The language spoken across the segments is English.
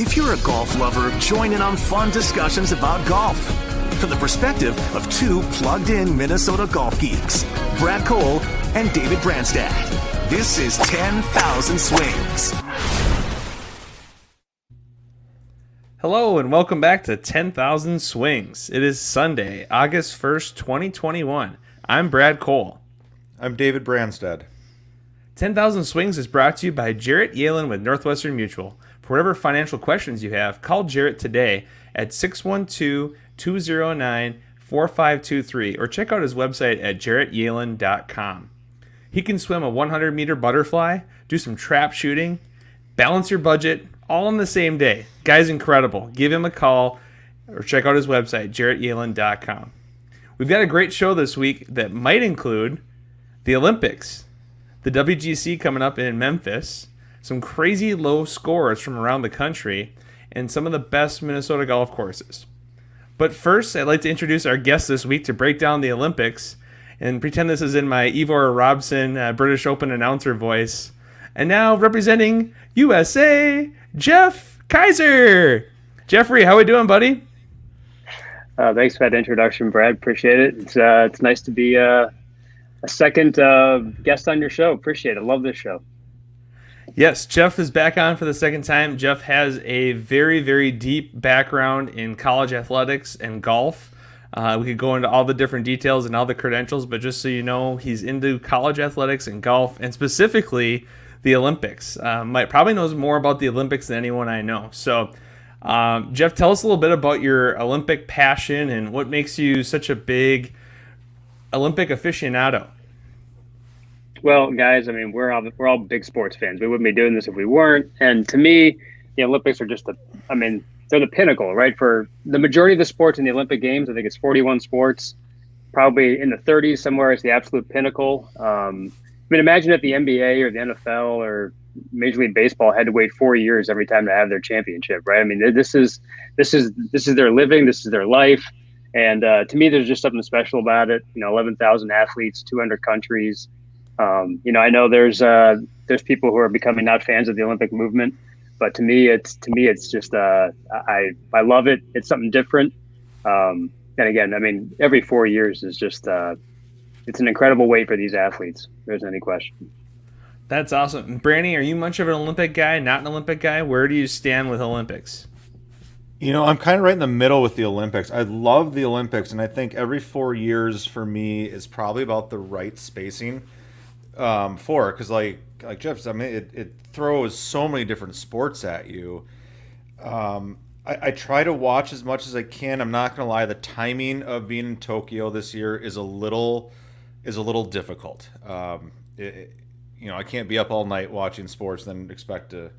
If you're a golf lover, join in on fun discussions about golf from the perspective of two plugged-in Minnesota golf geeks, Brad Cole and David Branstad. This is 10,000 Swings. Hello and welcome back to 10,000 Swings. It is Sunday, August 1st, 2021. I'm Brad Cole. I'm David Branstad. 10,000 Swings is brought to you by Jarrett Yalen with Northwestern Mutual. For whatever financial questions you have, call Jarrett today at 612-209-4523 or check out his website at jarrettyalen.com. He can swim a 100-meter butterfly, do some trap shooting, balance your budget, all in the same day. Guy's incredible. Give him a call or check out his website, jarrettyalen.com. We've got a great show this week that might include the Olympics, the WGC coming up in Memphis, some crazy low scores from around the country, and some of the best Minnesota golf courses. But first, I'd like to introduce our guest this week to break down the Olympics and pretend this is in my Ivor Robson British Open announcer voice. And now, representing USA, Jeff Keiser. Jeffrey, how we doing, buddy? Thanks for that introduction, Brad. Appreciate it. It's nice to be a second guest on your show. Appreciate it. Love this show. Yes, Jeff is back on for the second time. Jeff has a very, very deep background in college athletics and golf. We could go into all the different details and all the credentials, but just so you know, he's into college athletics and golf, and specifically the Olympics. Probably knows more about the Olympics than anyone I know. So, Jeff, tell us a little bit about your Olympic passion and what makes you such a big Olympic aficionado. Well, guys, I mean, we're all big sports fans. We wouldn't be doing this if we weren't. And to me, the Olympics are just they're the pinnacle, right? For the majority of the sports in the Olympic Games, I think it's 41 sports, probably in the 30s somewhere is the absolute pinnacle. Imagine if the NBA or the NFL or Major League Baseball had to wait 4 years every time to have their championship, right? I mean, this is their living, this is their life. And to me, there's just something special about it. 11,000 athletes, 200 countries. I know there's people who are becoming not fans of the Olympic movement, but to me it's just I love it. It's something different. And again, I mean, every 4 years is just it's an incredible wait for these athletes. There's any question. That's awesome. Brandy, are you much of an Olympic guy? Not an Olympic guy? Where do you stand with Olympics? I'm kind of right in the middle with the Olympics. I love the Olympics, and I think every 4 years for me is probably about the right spacing. For it, because like Jeff said, I mean, it throws so many different sports at you. I try to watch as much as I can. I'm not gonna lie, the timing of being in Tokyo this year is a little difficult. I can't be up all night watching sports then expect to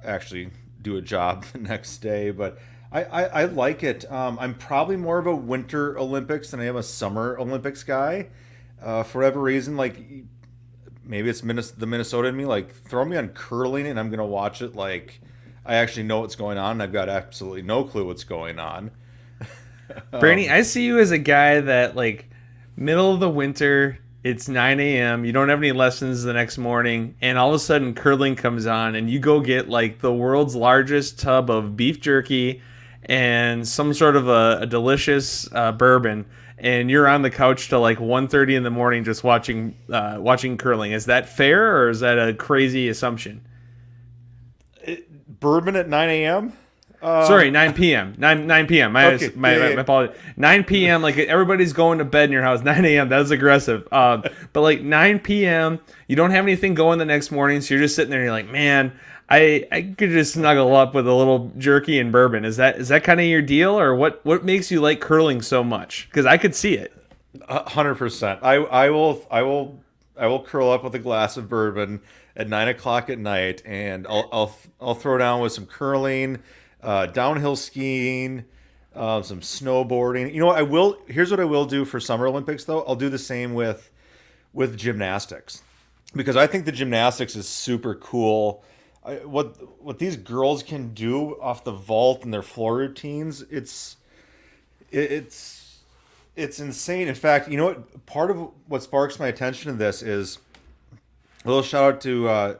actually do a job the next day. But I like it. I'm probably more of a winter Olympics than I am a summer Olympics guy. For whatever reason, like. Maybe it's the Minnesota in me. Like, throw me on curling, and I'm gonna watch it. Like, I actually know what's going on. And I've got absolutely no clue what's going on. Brandy, I see you as a guy that, like, middle of the winter, it's 9 a.m. You don't have any lessons the next morning, and all of a sudden curling comes on, and you go get like the world's largest tub of beef jerky and some sort of a delicious bourbon. And you're on the couch till like 1:30 in the morning just watching curling. Is that fair, or is that a crazy assumption? Bourbon at 9 a.m.? Sorry, 9 p.m. 9 p.m. My apologies. 9 p.m. Like everybody's going to bed in your house. 9 a.m. That was aggressive. But like 9 p.m. You don't have anything going the next morning, so you're just sitting there and you're like, man, I could just snuggle up with a little jerky and bourbon. Is that kind of your deal, or what makes you like curling so much? Because I could see it. 100%. I will curl up with a glass of bourbon at 9 o'clock at night, and I'll throw down with some curling, downhill skiing, some snowboarding. Here's what I will do for Summer Olympics though. I'll do the same with gymnastics, because I think the gymnastics is super cool. What these girls can do off the vault and their floor routines, it's insane. In fact, part of what sparks my attention to this is a little shout out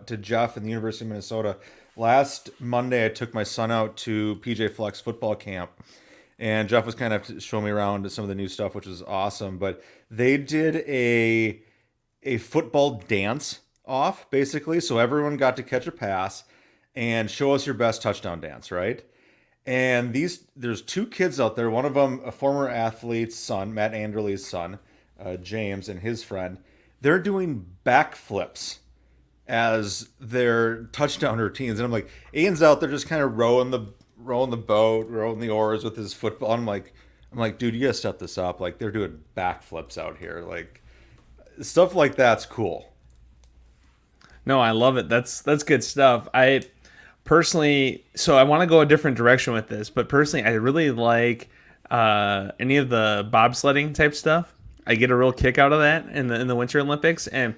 to Jeff and the University of Minnesota. last Monday I took my son out to PJ Flex football camp, and Jeff was kind of showing me around to some of the new stuff, which was awesome. But they did a football dance off, basically, so everyone got to catch a pass and show us your best touchdown dance, right? And there's two kids out there. One of them, a former athlete's son, Matt Anderley's son, James, and his friend. They're doing backflips as their touchdown routines, and I'm like, Ian's out there just kind of rowing the boat, rowing the oars with his football. I'm like, dude, you gotta step this up. Like, they're doing backflips out here. Like, stuff like that's cool. No, I love it. That's good stuff. I personally, so I want to go a different direction with this, but personally, I really like any of the bobsledding type stuff. I get a real kick out of that in the Winter Olympics, and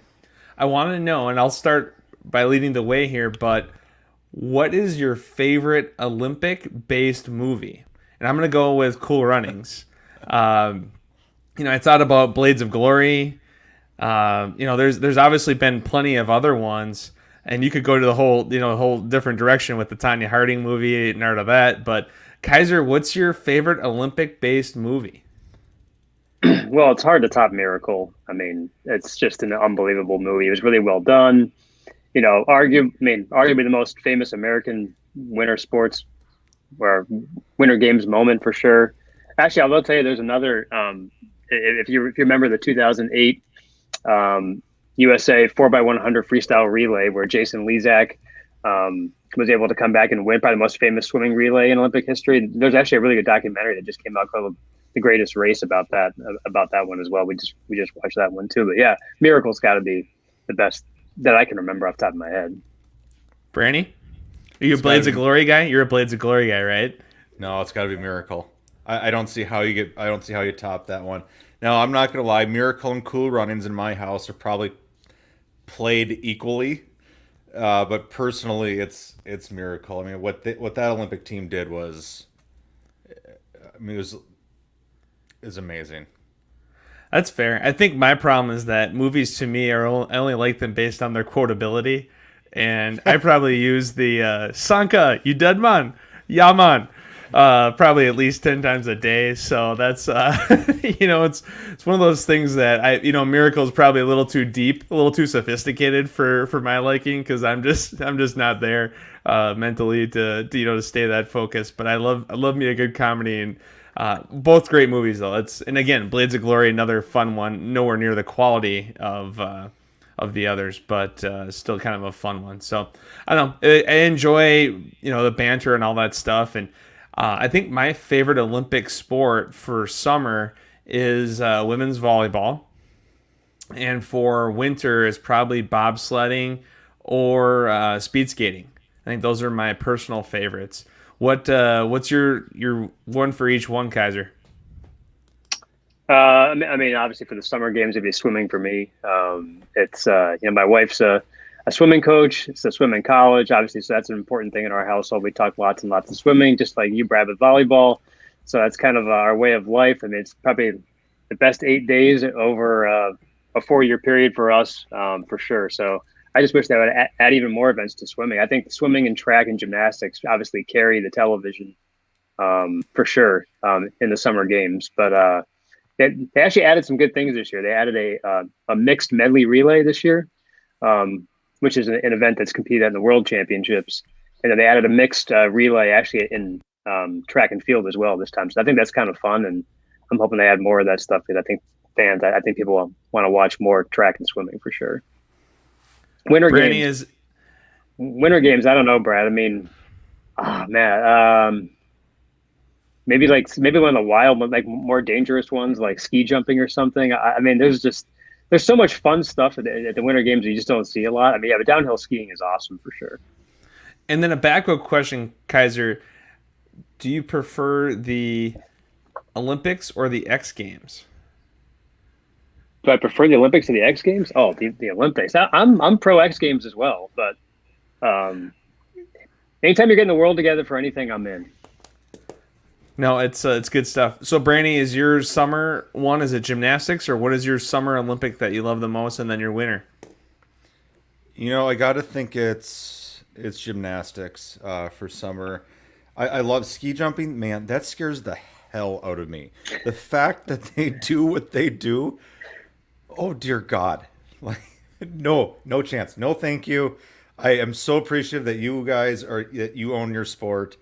I want to know, and I'll start by leading the way here, but what is your favorite Olympic-based movie? And I'm going to go with Cool Runnings. I thought about Blades of Glory. There's obviously been plenty of other ones, and you could go to the whole different direction with the Tanya Harding movie and out of that. But Keiser, what's your favorite Olympic-based movie? Well, it's hard to top Miracle. I mean, it's just an unbelievable movie. It was really well done. Arguably the most famous American winter sports or winter games moment for sure. Actually, I will tell you, there's another. If you remember the 2008 USA 4x100 freestyle relay, where Jason Lezak was able to come back and win, probably the most famous swimming relay in Olympic history. There's actually a really good documentary that just came out called The Greatest Race about that one as well. We just watched that one too. But yeah, Miracle's got to be the best that I can remember off the top of my head. Branny, are you a Blades of Glory guy? You're a Blades of Glory guy, right? No, it's got to be Miracle. I don't see how you top that one. Now, I'm not gonna lie, Miracle and Cool Runnings in my house are probably played equally, but personally, it's Miracle. I mean, what that Olympic team did was, it was amazing. That's fair. I think my problem is that movies to me I only like them based on their quotability, and I probably use the Sanka, you dead man, yeah man, probably at least 10 times a day. So that's it's one of those things that Miracle is probably a little too deep, a little too sophisticated for my liking, because I'm just not there mentally to stay that focused. But I love me a good comedy, and both great movies though. And again, Blades of Glory, another fun one, nowhere near the quality of the others, but still kind of a fun one. So I don't know, I enjoy the banter and all that stuff, and I think my favorite Olympic sport for summer is women's volleyball, and for winter is probably bobsledding or speed skating. I think those are my personal favorites. What's your one for each one, Keiser? Obviously for the summer games, it'd be swimming for me. It's my wife's a swimming coach. It's a swimming college, obviously, so that's an important thing in our household. We talk lots and lots of swimming, just like you, Brad, with volleyball. So that's kind of our way of life. I mean, it's probably the best 8 days over a 4-year period for us, for sure. So I just wish they would add even more events to swimming. I think swimming and track and gymnastics obviously carry the television for sure in the summer games. But they actually added some good things this year. They added a mixed medley relay this year, which is an event that's competed in the World Championships. And then they added a mixed relay actually in track and field as well this time. So I think that's kind of fun, and I'm hoping they add more of that stuff, because I think people want to watch more track and swimming for sure. Winter games, I don't know, Brad. I mean, maybe one of the wild, like more dangerous ones, like ski jumping or something. I mean, there's so much fun stuff at the Winter Games you just don't see a lot. I mean, yeah, but downhill skiing is awesome for sure. And then a backup question, Keiser. Do you prefer the Olympics or the X Games? Do I prefer the Olympics to the X Games? Oh, the Olympics. I'm pro X Games as well, but anytime you're getting the world together for anything, I'm in. No, it's good stuff. So, Brandy, is your summer one, is it gymnastics, or what is your summer Olympic that you love the most, and then your winter? I got to think it's It's gymnastics for summer. I love ski jumping. Man, that scares the hell out of me. The fact that they do what they do, oh dear God. Like, no chance. No, thank you. I am so appreciative that you own your sport.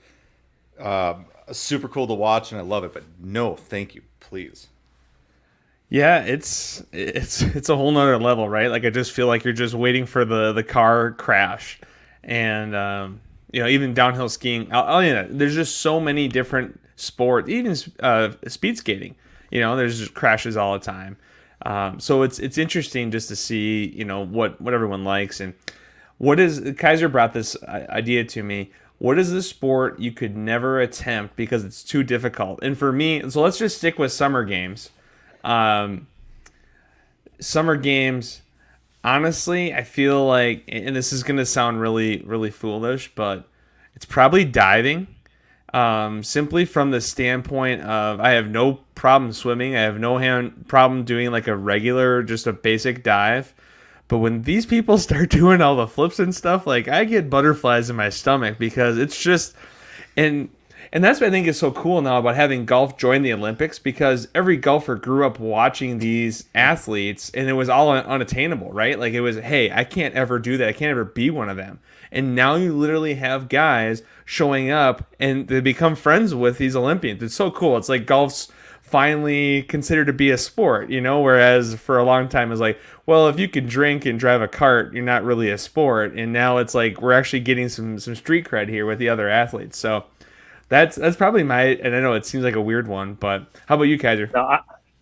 Super cool to watch, and I love it. But no, thank you, please. Yeah, it's a whole nother level, right? Like I just feel like you're just waiting for the car crash, and even downhill skiing. There's just so many different sports, even speed skating. There's just crashes all the time. So it's interesting just to see what everyone likes, and what is Keiser brought this idea to me. What is the sport you could never attempt because it's too difficult? And for me, so let's just stick with summer games. Summer games, honestly, I feel like, and this is going to sound really, really foolish, but it's probably diving. Simply from the standpoint of I have no problem swimming. I have no problem doing like just a basic dive. But when these people start doing all the flips and stuff, like I get butterflies in my stomach because it's just, and that's what I think is so cool now about having golf join the Olympics, because every golfer grew up watching these athletes and it was all unattainable, right? Like it was, hey, I can't ever do that. I can't ever be one of them. And now you literally have guys showing up and they become friends with these Olympians. It's so cool. It's like golf's finally considered to be a sport, whereas for a long time it's like, well, if you can drink and drive a cart, you're not really a sport. And now it's like we're actually getting some street cred here with the other athletes. So that's probably and I know it seems like a weird one, but how about you, Keiser? No,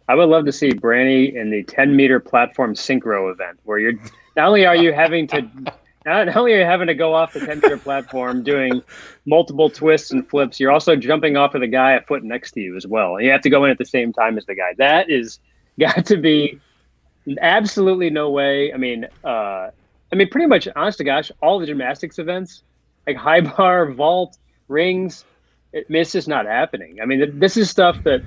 I would love to see Branny in the 10-meter platform synchro event, where you're not only are you having to go off the 10-meter platform doing multiple twists and flips, you're also jumping off of the guy a foot next to you as well. You have to go in at the same time as the guy. That is got to be absolutely no way. I mean, pretty much, honest to gosh, all the gymnastics events, like high bar, vault, rings, it's just not happening. I mean, this is stuff that,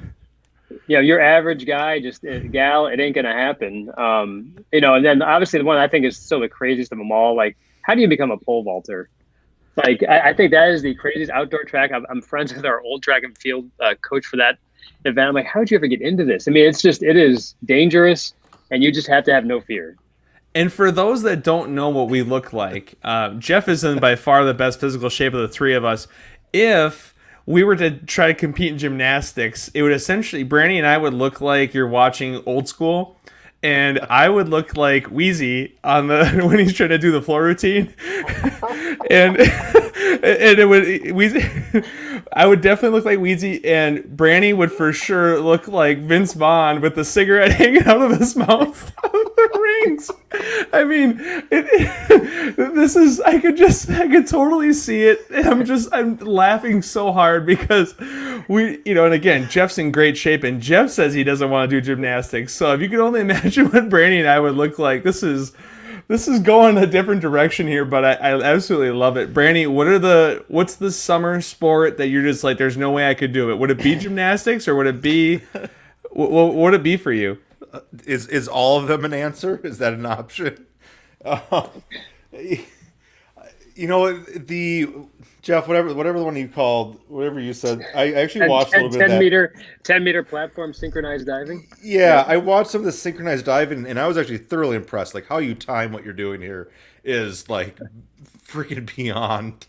your average guy, gal, it ain't going to happen. And then obviously the one I think is still the craziest of them all, like, how do you become a pole vaulter? Like, I think that is the craziest outdoor track. I'm friends with our old track and field coach for that event. I'm like, how did you ever get into this? I mean, it is dangerous, and you just have to have no fear. And for those that don't know what we look like, Jeff is in by far the best physical shape of the three of us. If we were to try to compete in gymnastics, it would essentially, Brandy and I would look like you're watching Old School, and I would look like Wheezy when he's trying to do the floor routine, and it would I would definitely look like Wheezy, and Brandy would for sure look like Vince Vaughn with the cigarette hanging out of his mouth out of the rings. I mean, I could totally see it, and I'm laughing so hard because and again, Jeff's in great shape, and Jeff says he doesn't want to do gymnastics. So if you could only imagine what Brandy and I would look like, this is going a different direction here, but I absolutely love it. Brandy, what's the summer sport that you're just like, there's no way I could do it? Would it be gymnastics, or would it be, what would it be for you? Is all of them an answer? Is that an option? Jeff, whatever the one you called, whatever you said, I actually watched a little bit of that. 10-meter platform synchronized diving. Yeah, I watched some of the synchronized diving, and I was actually thoroughly impressed. Like, how you time what you're doing here is like freaking beyond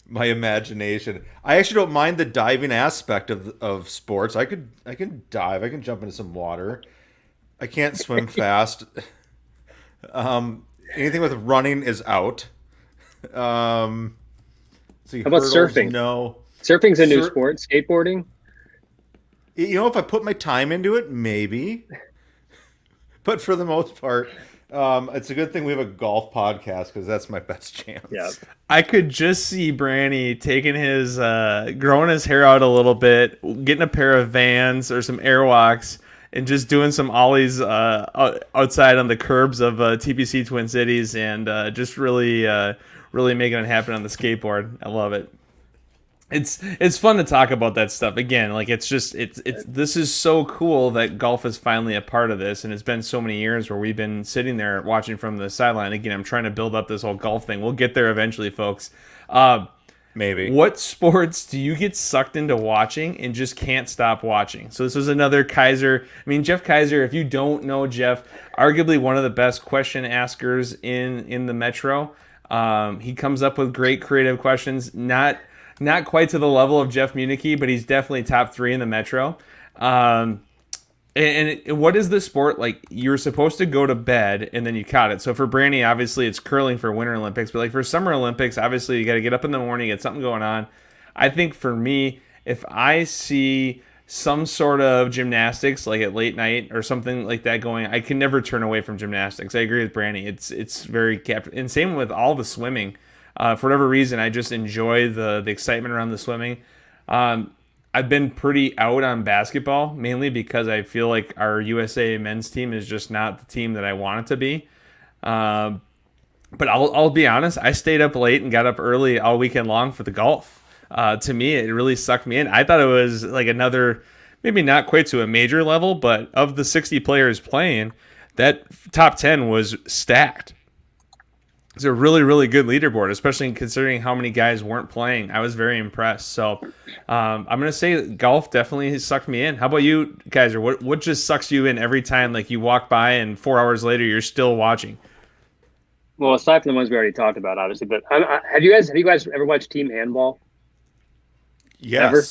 my imagination. I actually don't mind the diving aspect of sports. I can dive. I can jump into some water. I can't swim fast. Anything with running is out. How about surfing? No. Surfing's a new sport. Skateboarding? If I put my time into it, maybe. But for the most part, it's a good thing we have a golf podcast, because that's my best chance. Yeah. I could just see Branny taking growing his hair out a little bit, getting a pair of Vans or some Airwalks, and just doing some ollies outside on the curbs of TPC Twin Cities, and just really making it happen on the skateboard. I love it. It's fun to talk about that stuff again. Like it's this is so cool that golf is finally a part of this, and it's been so many years where we've been sitting there watching from the sideline. Again, I'm trying to build up this whole golf thing. We'll get there eventually, folks. Maybe. What sports do you get sucked into watching and just can't stop watching? So this was another Keiser. I mean, Jeff Keiser, if you don't know Jeff, arguably one of the best question askers in the Metro. He comes up with great creative questions. Not quite to the level of Jeff Munichie, but he's definitely top 3 in the Metro. What is the sport like? You're supposed to go to bed and then you caught it. So for Brandy, obviously it's curling for Winter Olympics, but like for Summer Olympics, obviously you got to get up in the morning, get something going on. I think for me, if I see some sort of gymnastics like at late night or something like that going, I can never turn away from gymnastics. I agree with Brandy. It's very kept, and same with all the swimming. For whatever reason, I just enjoy the excitement around the swimming. I've been pretty out on basketball, mainly because I feel like our USA men's team is just not the team that I want it to be. But I'll be honest, I stayed up late and got up early all weekend long for the golf. To me, it really sucked me in. I thought it was like another, maybe not quite to a major level, but of the 60 players playing, that top 10 was stacked. It's a really, really good leaderboard, especially considering how many guys weren't playing. I was very impressed. So I'm going to say golf definitely has sucked me in. How about you, Keiser? What just sucks you in every time like you walk by and 4 hours later you're still watching? Well, aside from the ones we already talked about, obviously, but have you guys ever watched team handball? Yes. Ever?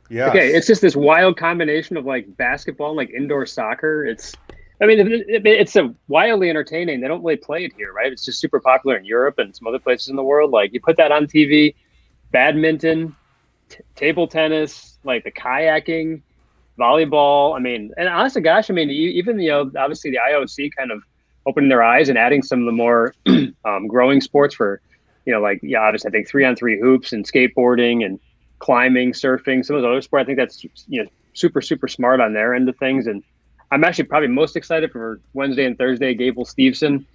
Yes. Okay, it's just this wild combination of like basketball and like indoor soccer. It's a wildly entertaining. They don't really play it here, right? It's just super popular in Europe and some other places in the world. Like you put that on TV, badminton, table tennis, like the kayaking, volleyball. I mean, and honestly, gosh, I mean, even obviously the IOC kind of opening their eyes and adding some of the more growing sports for, obviously I think 3-on-3 hoops and skateboarding and climbing, surfing, some of those other sports. I think that's super, super smart on their end of things. And I'm actually probably most excited for Wednesday and Thursday. Gable Steveson,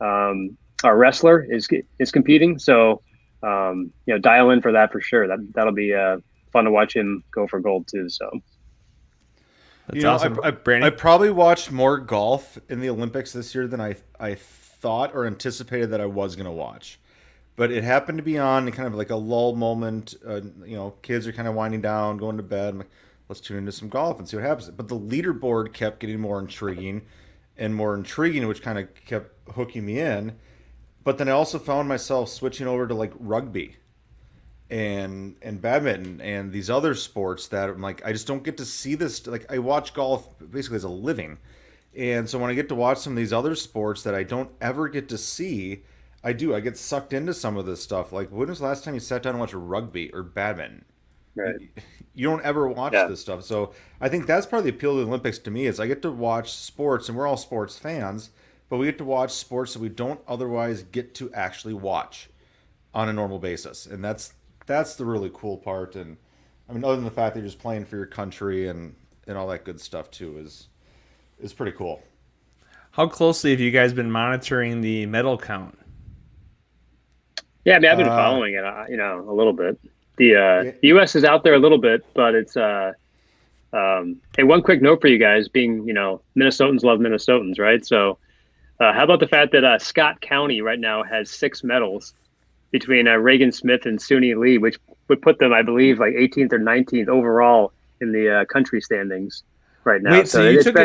our wrestler, is competing. So, dial in for that for sure. That'll be fun to watch him go for gold too. So, that's awesome. I probably watched more golf in the Olympics this year than I thought or anticipated that I was going to watch. But it happened to be on kind of like a lull moment. Kids are kind of winding down, going to bed. I'm like, let's tune into some golf and see what happens. But the leaderboard kept getting more intriguing, which kind of kept hooking me in. But then I also found myself switching over to like rugby and badminton and these other sports that I'm like, I just don't get to see this. Like I watch golf basically as a living. And so when I get to watch some of these other sports that I don't ever get to see, I get sucked into some of this stuff. Like when was the last time you sat down and watched rugby or badminton? right. You don't ever watch this stuff. So I think that's part of the appeal of the Olympics to me is I get to watch sports, and we're all sports fans, but we get to watch sports that we don't otherwise get to actually watch on a normal basis. And that's the really cool part. And I mean, other than the fact that you're just playing for your country and all that good stuff too is pretty cool. How closely have you guys been monitoring the medal count? Yeah, I mean, I've been following it, a little bit. The U.S. is out there a little bit, but it's hey, one quick note for you guys, being Minnesotans love Minnesotans, right? So, how about the fact that Scott County right now has 6 medals between Reagan Smith and Suni Lee, which would put them, I believe, like 18th or 19th overall in the country standings right now. Wait, so you took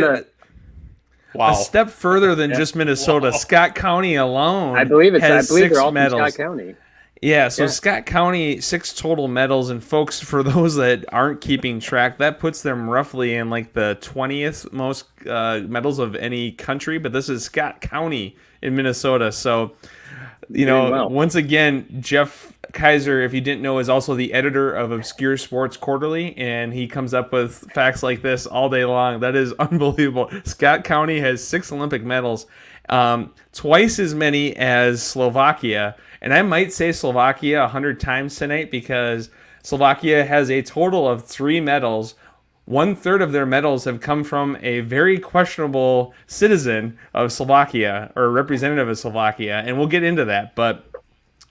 Wow. a step further than just Minnesota. Wow. Scott County alone I believe has 6 they're all medals. from Scott County. Yeah, so Scott County, 6 total medals, and folks, for those that aren't keeping track, that puts them roughly in like the 20th most medals of any country, but this is Scott County in Minnesota. So, once again, Jeff Keiser, if you didn't know, is also the editor of Obscure Sports Quarterly, and he comes up with facts like this all day long. That is unbelievable. Scott County has 6 Olympic medals, twice as many as Slovakia. And I might say Slovakia 100 times tonight because Slovakia has a total of 3 medals. 1/3 of their medals have come from a very questionable citizen of Slovakia or representative of Slovakia. And we'll get into that. But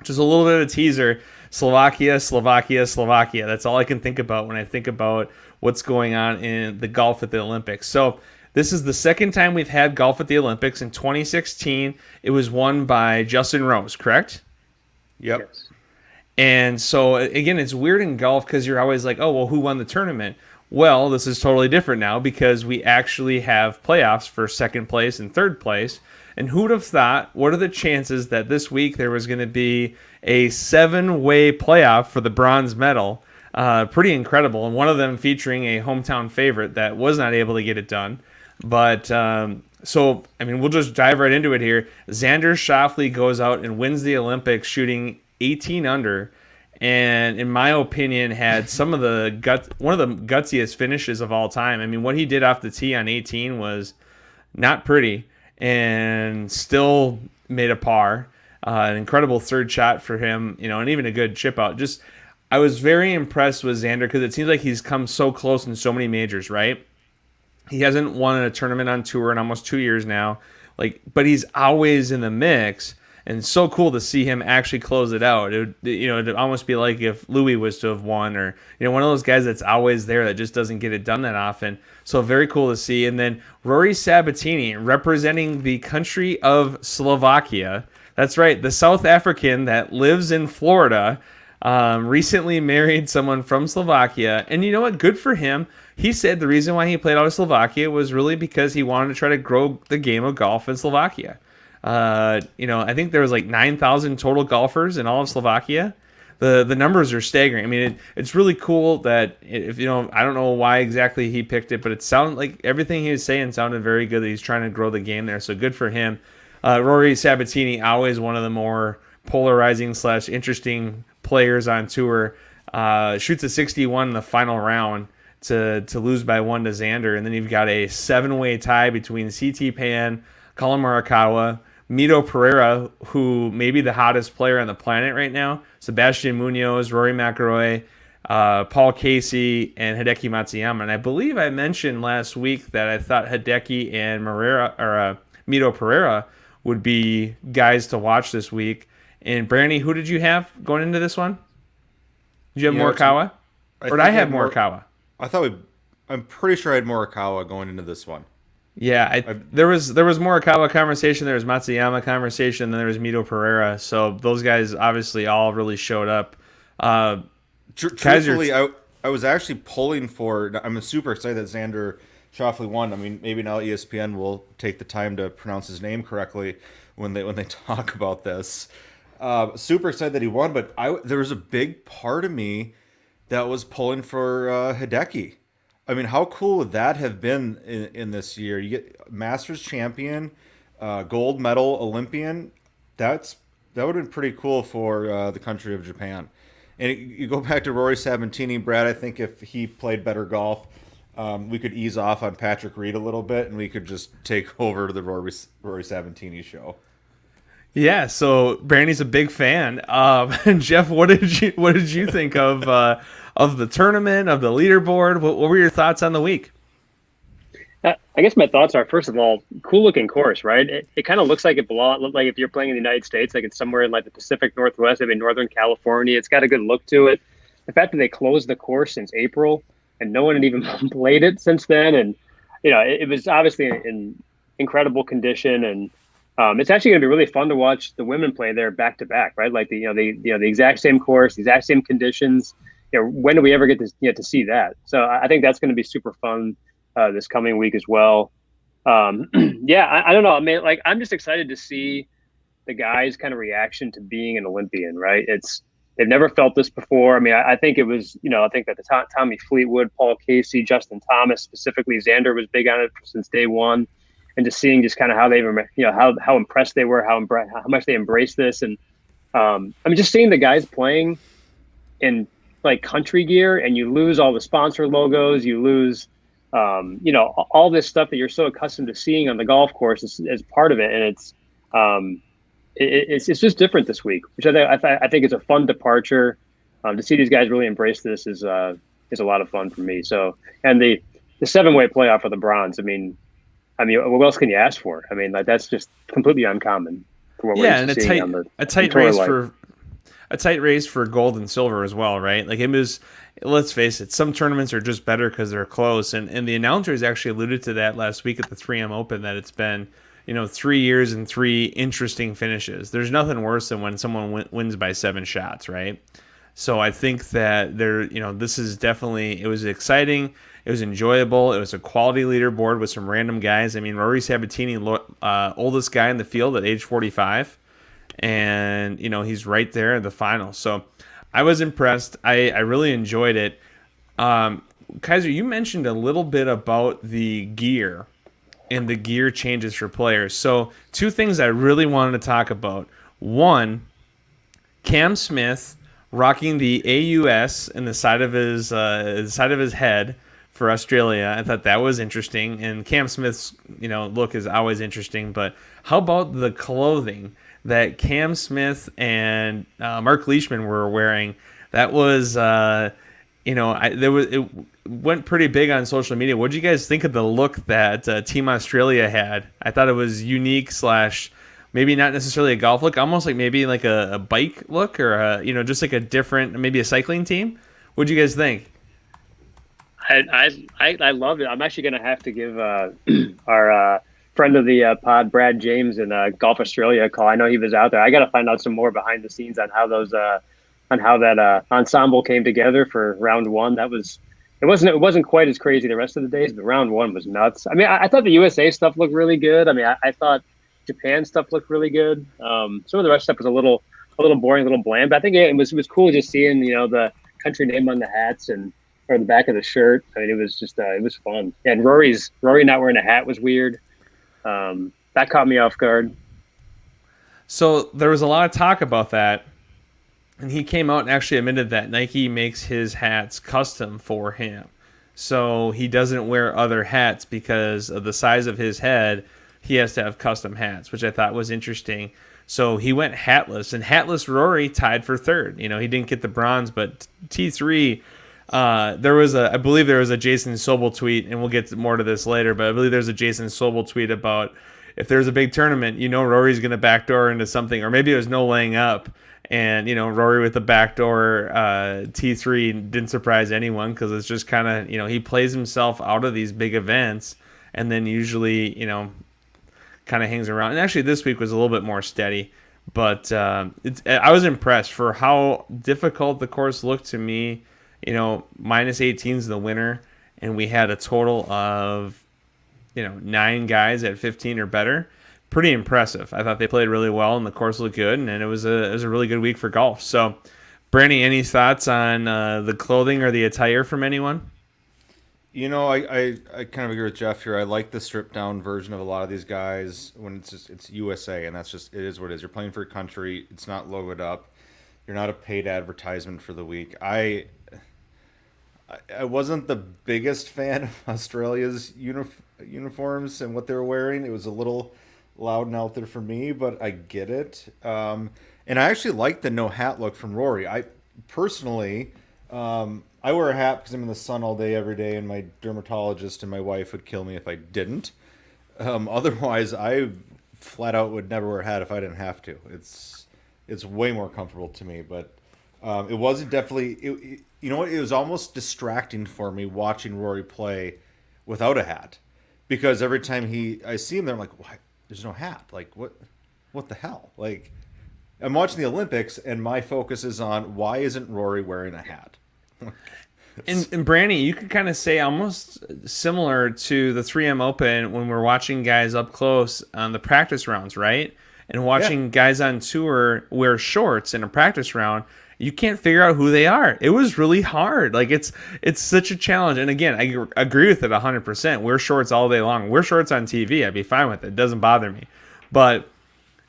just a little bit of a teaser. Slovakia, Slovakia, Slovakia. That's all I can think about when I think about what's going on in the golf at the Olympics. So this is the second time we've had golf at the Olympics. In 2016, it was won by Justin Rose, correct? Yep. Yes. And so, again, it's weird in golf because you're always like, oh, well, who won the tournament? Well, this is totally different now because we actually have playoffs for second place and third place. And who'd have thought, what are the chances that this week there was going to be a 7-way playoff for the bronze medal? Pretty incredible. And one of them featuring a hometown favorite that was not able to get it done. But so, I mean, we'll just dive right into it here. Xander Schauffele goes out and wins the Olympics shooting 18 under, and in my opinion had one of the gutsiest finishes of all time. I mean, what he did off the tee on 18 was not pretty, and still made a par. An incredible third shot for him, and even a good chip out. I was very impressed with Xander because it seems like he's come so close in so many majors, right? He hasn't won a tournament on tour in almost 2 years now, but he's always in the mix. And so cool to see him actually close it out. It'd almost be like if Louis was to have won, or one of those guys that's always there that just doesn't get it done that often. So very cool to see. And then Rory Sabatini representing the country of Slovakia. That's right, the South African that lives in Florida. Recently married someone from Slovakia, and you know what? Good for him. He said the reason why he played out of Slovakia was really because he wanted to try to grow the game of golf in Slovakia. I think there was like 9,000 total golfers in all of Slovakia. The numbers are staggering. I mean, it's really cool that I don't know why exactly he picked it, but it sounded like everything he was saying sounded very good. That he's trying to grow the game there, so good for him. Rory Sabatini, always one of the more polarizing / interesting players on tour. Shoots a 61 in the final round to lose by 1 to Xander, and then you've got a 7-way tie between CT Pan, Colin Morikawa, Mito Pereira, who may be the hottest player on the planet right now, Sebastian Munoz, Rory McIlroy, Paul Casey, and Hideki Matsuyama. And I believe I mentioned last week that I thought Hideki and Mito Pereira would be guys to watch this week. And Brandy, who did you have going into this one? Did you have Morikawa? Or did I have Morikawa? I'm pretty sure I had Morikawa going into this one. Yeah, there was Morikawa conversation, there was Matsuyama conversation, then there was Mito Pereira. So those guys obviously all really showed up. Truthfully, I was actually pulling for. I'm super excited that Xander Schauffele won. I mean, maybe now ESPN will take the time to pronounce his name correctly when they talk about this. Super excited that he won, but there was a big part of me that was pulling for Hideki. I mean, how cool would that have been in this year? You get Masters champion, gold medal Olympian. That would have been pretty cool for the country of Japan. And you go back to Rory Sabatini, Brad. I think if he played better golf, we could ease off on Patrick Reed a little bit, and we could just take over to the Rory Sabatini show. Yeah, so Brandy's a big fan. Jeff, what did you think of the tournament, of the leaderboard? What were your thoughts on the week? I guess my thoughts are, first of all, cool looking course, right? It kind of looks like like if you're playing in the United States, like it's somewhere in like the Pacific Northwest, maybe Northern California. It's got a good look to it. The fact that they closed the course since April and no one had even played it since then, and it was obviously in incredible condition, and it's actually going to be really fun to watch the women play there back to back, right? Like the exact same course, the exact same conditions. When do we ever get to see that? So I think that's going to be super fun this coming week as well. I don't know. I mean, like, I'm just excited to see the guys' kind of reaction to being an Olympian, right? They've never felt this before. I mean, I think it was, I think that the Tommy Fleetwood, Paul Casey, Justin Thomas, specifically Xander was big on it since day one. And just seeing just kind of how they were, how impressed they were, how much they embraced this. And I mean, just seeing the guys playing in like country gear, and you lose all the sponsor logos, you lose, all this stuff that you're so accustomed to seeing on the golf course is part of it. And it's just different this week, which I think is a fun departure. To see these guys really embrace this is a lot of fun for me. So, and the 7-way playoff for the bronze, I mean, what else can you ask for? I mean, like, that's just completely uncommon for what we're seeing on the a tight race for a tight race for gold and silver as well, right? Like, it was, let's face it, some tournaments are just better because they're close. And the announcers actually alluded to that last week at the 3M Open, that it's been, 3 years and 3 interesting finishes. There's nothing worse than when someone wins by 7 shots, right? So I think that this is definitely, it was exciting. It was enjoyable. It was a quality leaderboard with some random guys. I mean, Rory Sabatini, oldest guy in the field at age 45. And, he's right there in the final. So I was impressed. I really enjoyed it. Keiser, you mentioned a little bit about the gear and the gear changes for players. So 2 things I really wanted to talk about. One, Cam Smith rocking the AUS in the side of his head for Australia. I thought that was interesting. And Cam Smith's look is always interesting. But how about the clothing that Cam Smith and Mark Leishman were wearing? That was it went pretty big on social media. What did you guys think of the look that Team Australia had? I thought it was unique / maybe not necessarily a golf look, almost like maybe like a bike look, or just like a different, maybe a cycling team. What did you guys think? I loved it. I'm actually going to have to give our friend of the pod, Brad James, in Golf Australia, a call. I know he was out there. I got to find out some more behind the scenes on how that ensemble came together for round 1. It wasn't quite as crazy the rest of the days, but round 1 was nuts. I mean, I thought the USA stuff looked really good. I mean, I thought Japan stuff looked really good. Some of the rest stuff was a little boring, a little bland, but I think it was cool just seeing the country name on the hats or the back of the shirt. I mean, it was just it was fun. And Rory not wearing a hat was weird. That caught me off guard. So there was a lot of talk about that, and he came out and actually admitted that Nike makes his hats custom for him. So he doesn't wear other hats because of the size of his head. He has to have custom hats, which I thought was interesting. So he went hatless, and hatless Rory tied for 3rd. He didn't get the bronze, but T3, I believe there was a Jason Sobel tweet, and we'll get more to this later, but I believe there's a Jason Sobel tweet about if there's a big tournament, Rory's going to backdoor into something, or maybe it was no laying up, and, Rory with the backdoor T3 didn't surprise anyone, because it's just kind of, he plays himself out of these big events, and then usually, kind of hangs around. And actually this week was a little bit more steady, but I was impressed for how difficult the course looked to me. Minus 18's the winner, and we had a total of 9 guys at 15 or better. Pretty impressive. I thought they played really well, and the course looked good, and it was a really good week for golf. So, Brandy, any thoughts on the clothing or the attire from anyone? I kind of agree with Jeff here. I like the stripped down version of a lot of these guys when it's USA, and that's just, it is what it is. You're playing for your country. It's not logoed up. You're not a paid advertisement for the week. I wasn't the biggest fan of Australia's uniforms and what they were wearing. It was a little loud and out there for me, but I get it. And I actually like the no hat look from Rory. I personally, I wear a hat because I'm in the sun all day, every day, and my dermatologist and my wife would kill me if I didn't. Otherwise, I flat out would never wear a hat if I didn't have to. It's way more comfortable to me, but it wasn't definitely... It was almost distracting for me watching Rory play without a hat, because every time I see him there, I'm like, why? There's no hat. Like, what the hell? Like, I'm watching the Olympics, and my focus is on why isn't Rory wearing a hat? And Brandy, you could kind of say almost similar to the 3M Open when we're watching guys up close on the practice rounds, right? And watching guys on tour wear shorts in a practice round. You can't figure out who they are. It was really hard. Like, it's such a challenge. And again, I agree with it 100%. Wear shorts all day long. Wear shorts on TV. I'd be fine with it. It doesn't bother me. But,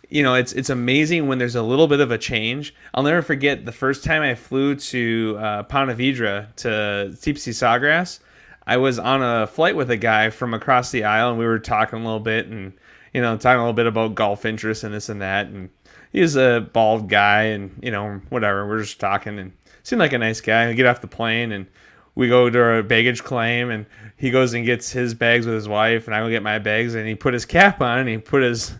it's amazing when there's a little bit of a change. I'll never forget the first time I flew to Ponte Vedra to Tipsy Sawgrass. I was on a flight with a guy from across the aisle, and we were talking a little bit and, talking a little bit about golf interests and this and that. And he's a bald guy, and, whatever. We're just talking, and seemed like a nice guy. We get off the plane, and we go to our baggage claim, and he goes and gets his bags with his wife, and I go get my bags, and he put his cap on, and he put his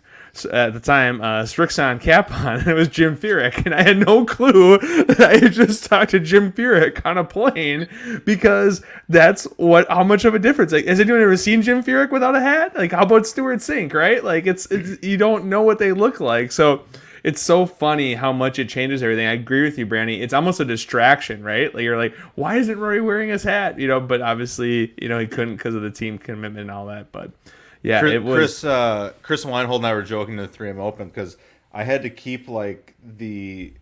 at the time, Strixon cap on, and it was Jim Furyk, and I had no clue that I had just talked to Jim Furyk on a plane, because that's how much of a difference. Like, has anyone ever seen Jim Furyk without a hat? Like, how about Stuart Sink, right? Like, it's you don't know what they look like, so it's so funny how much it changes everything. I agree with you, Brandy. It's almost a distraction, right? Like, you're like, why isn't Rory wearing his hat? But obviously, he couldn't because of the team commitment and all that. But yeah, it was. Chris Weinhold and I were joking in the 3M Open because I had to keep like the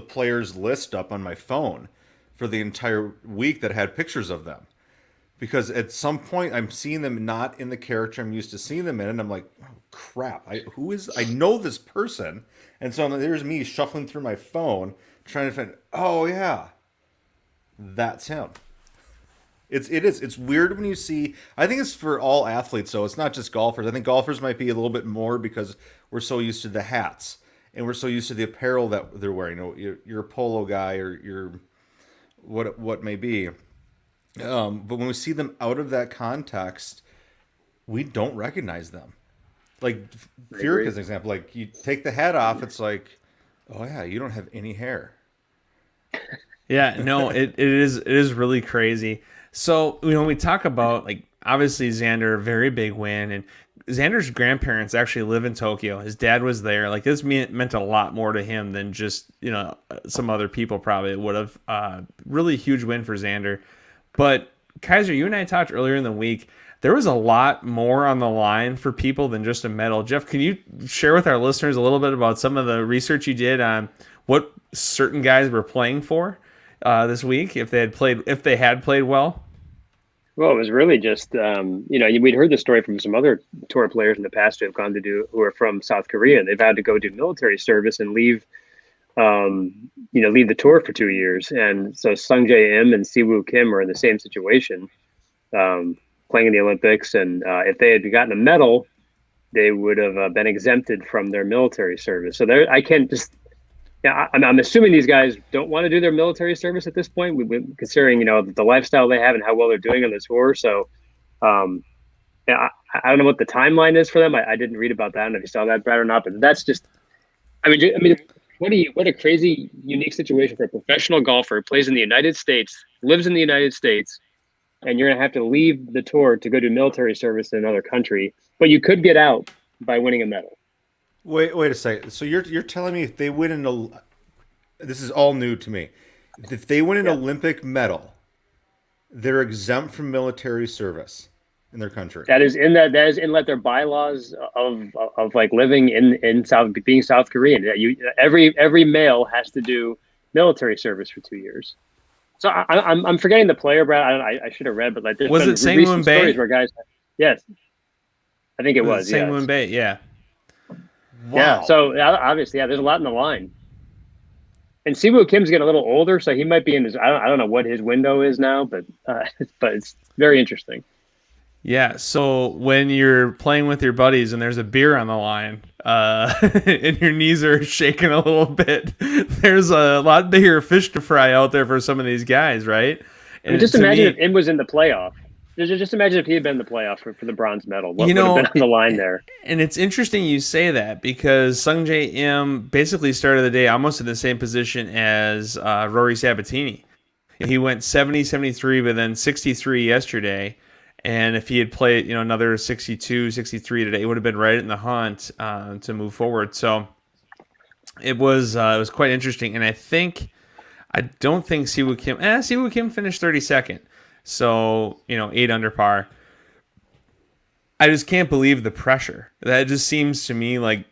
players list up on my phone for the entire week that had pictures of them. Because at some point I'm seeing them not in the character I'm used to seeing them in, and I'm like, oh, crap, I know this person. And so there's me shuffling through my phone trying to find, oh yeah, that's him. It's weird when you see, I think it's for all athletes, so it's not just golfers. I think golfers might be a little bit more because we're so used to the hats and we're so used to the apparel that they're wearing. You're a polo guy or you're what may be. But when we see them out of that context, we don't recognize them. Like Furyk is an example. Like, you take the hat off, it's like, oh yeah, you don't have any hair. Yeah, no, it is really crazy. So when we talk about, like, obviously Xander, very big win, and Xander's grandparents actually live in Tokyo. His dad was there. Like, this meant a lot more to him than just some other people probably would have. Really huge win for Xander. But Keiser, you and I talked earlier in the week. There was a lot more on the line for people than just a medal. Jeff, can you share with our listeners a little bit about some of the research you did on what certain guys were playing for this week, if they had played well? Well, it was really just we'd heard the story from some other tour players in the past who are from South Korea. They've had to go do military service and leave the tour for 2 years. And so Sung Jae Im and Siwoo Kim are in the same situation, playing in the Olympics. And if they had gotten a medal, they would have been exempted from their military service. So I can't just, I'm assuming these guys don't want to do their military service at this point, considering, the lifestyle they have and how well they're doing on the tour. So I don't know what the timeline is for them. I didn't read about that. I don't know if you saw that, Brad, or not, but that's just, what a crazy, unique situation for a professional golfer who plays in the United States, lives in the United States, and you're going to have to leave the tour to go do military service in another country. But you could get out by winning a medal. Wait a second. So you're telling me if they win this is all new to me. If they win an Olympic medal, they're exempt from military service in their country. That is in their bylaws of like living in being South Korean. Every male has to do military service for 2 years. So I'm forgetting the player, Brad. I should have read, but like, there's was it Sang-Moon Bae? Stories where guys, yes, I think it was Sang-Moon Bae, yeah. Wow. Yeah. So obviously, there's a lot in the line. And Siwoo Kim's getting a little older, so he might be in his. I don't know what his window is now, but it's very interesting. Yeah, so when you're playing with your buddies and there's a beer on the line, and your knees are shaking a little bit, there's a lot bigger fish to fry out there for some of these guys, right? And just imagine if Im was in the playoff. Just imagine if he had been in the playoff for the bronze medal. What would have been on the line there? And it's interesting you say that, because Sung Jae Im basically started the day almost in the same position as Rory Sabatini. He went 70, 73, but then 63 yesterday. And if he had played, another 62, 63 today, it would have been right in the hunt to move forward. So it was quite interesting. And I don't think Siwoo Kim finished 32nd. So, 8 under par. I just can't believe the pressure. That just seems to me like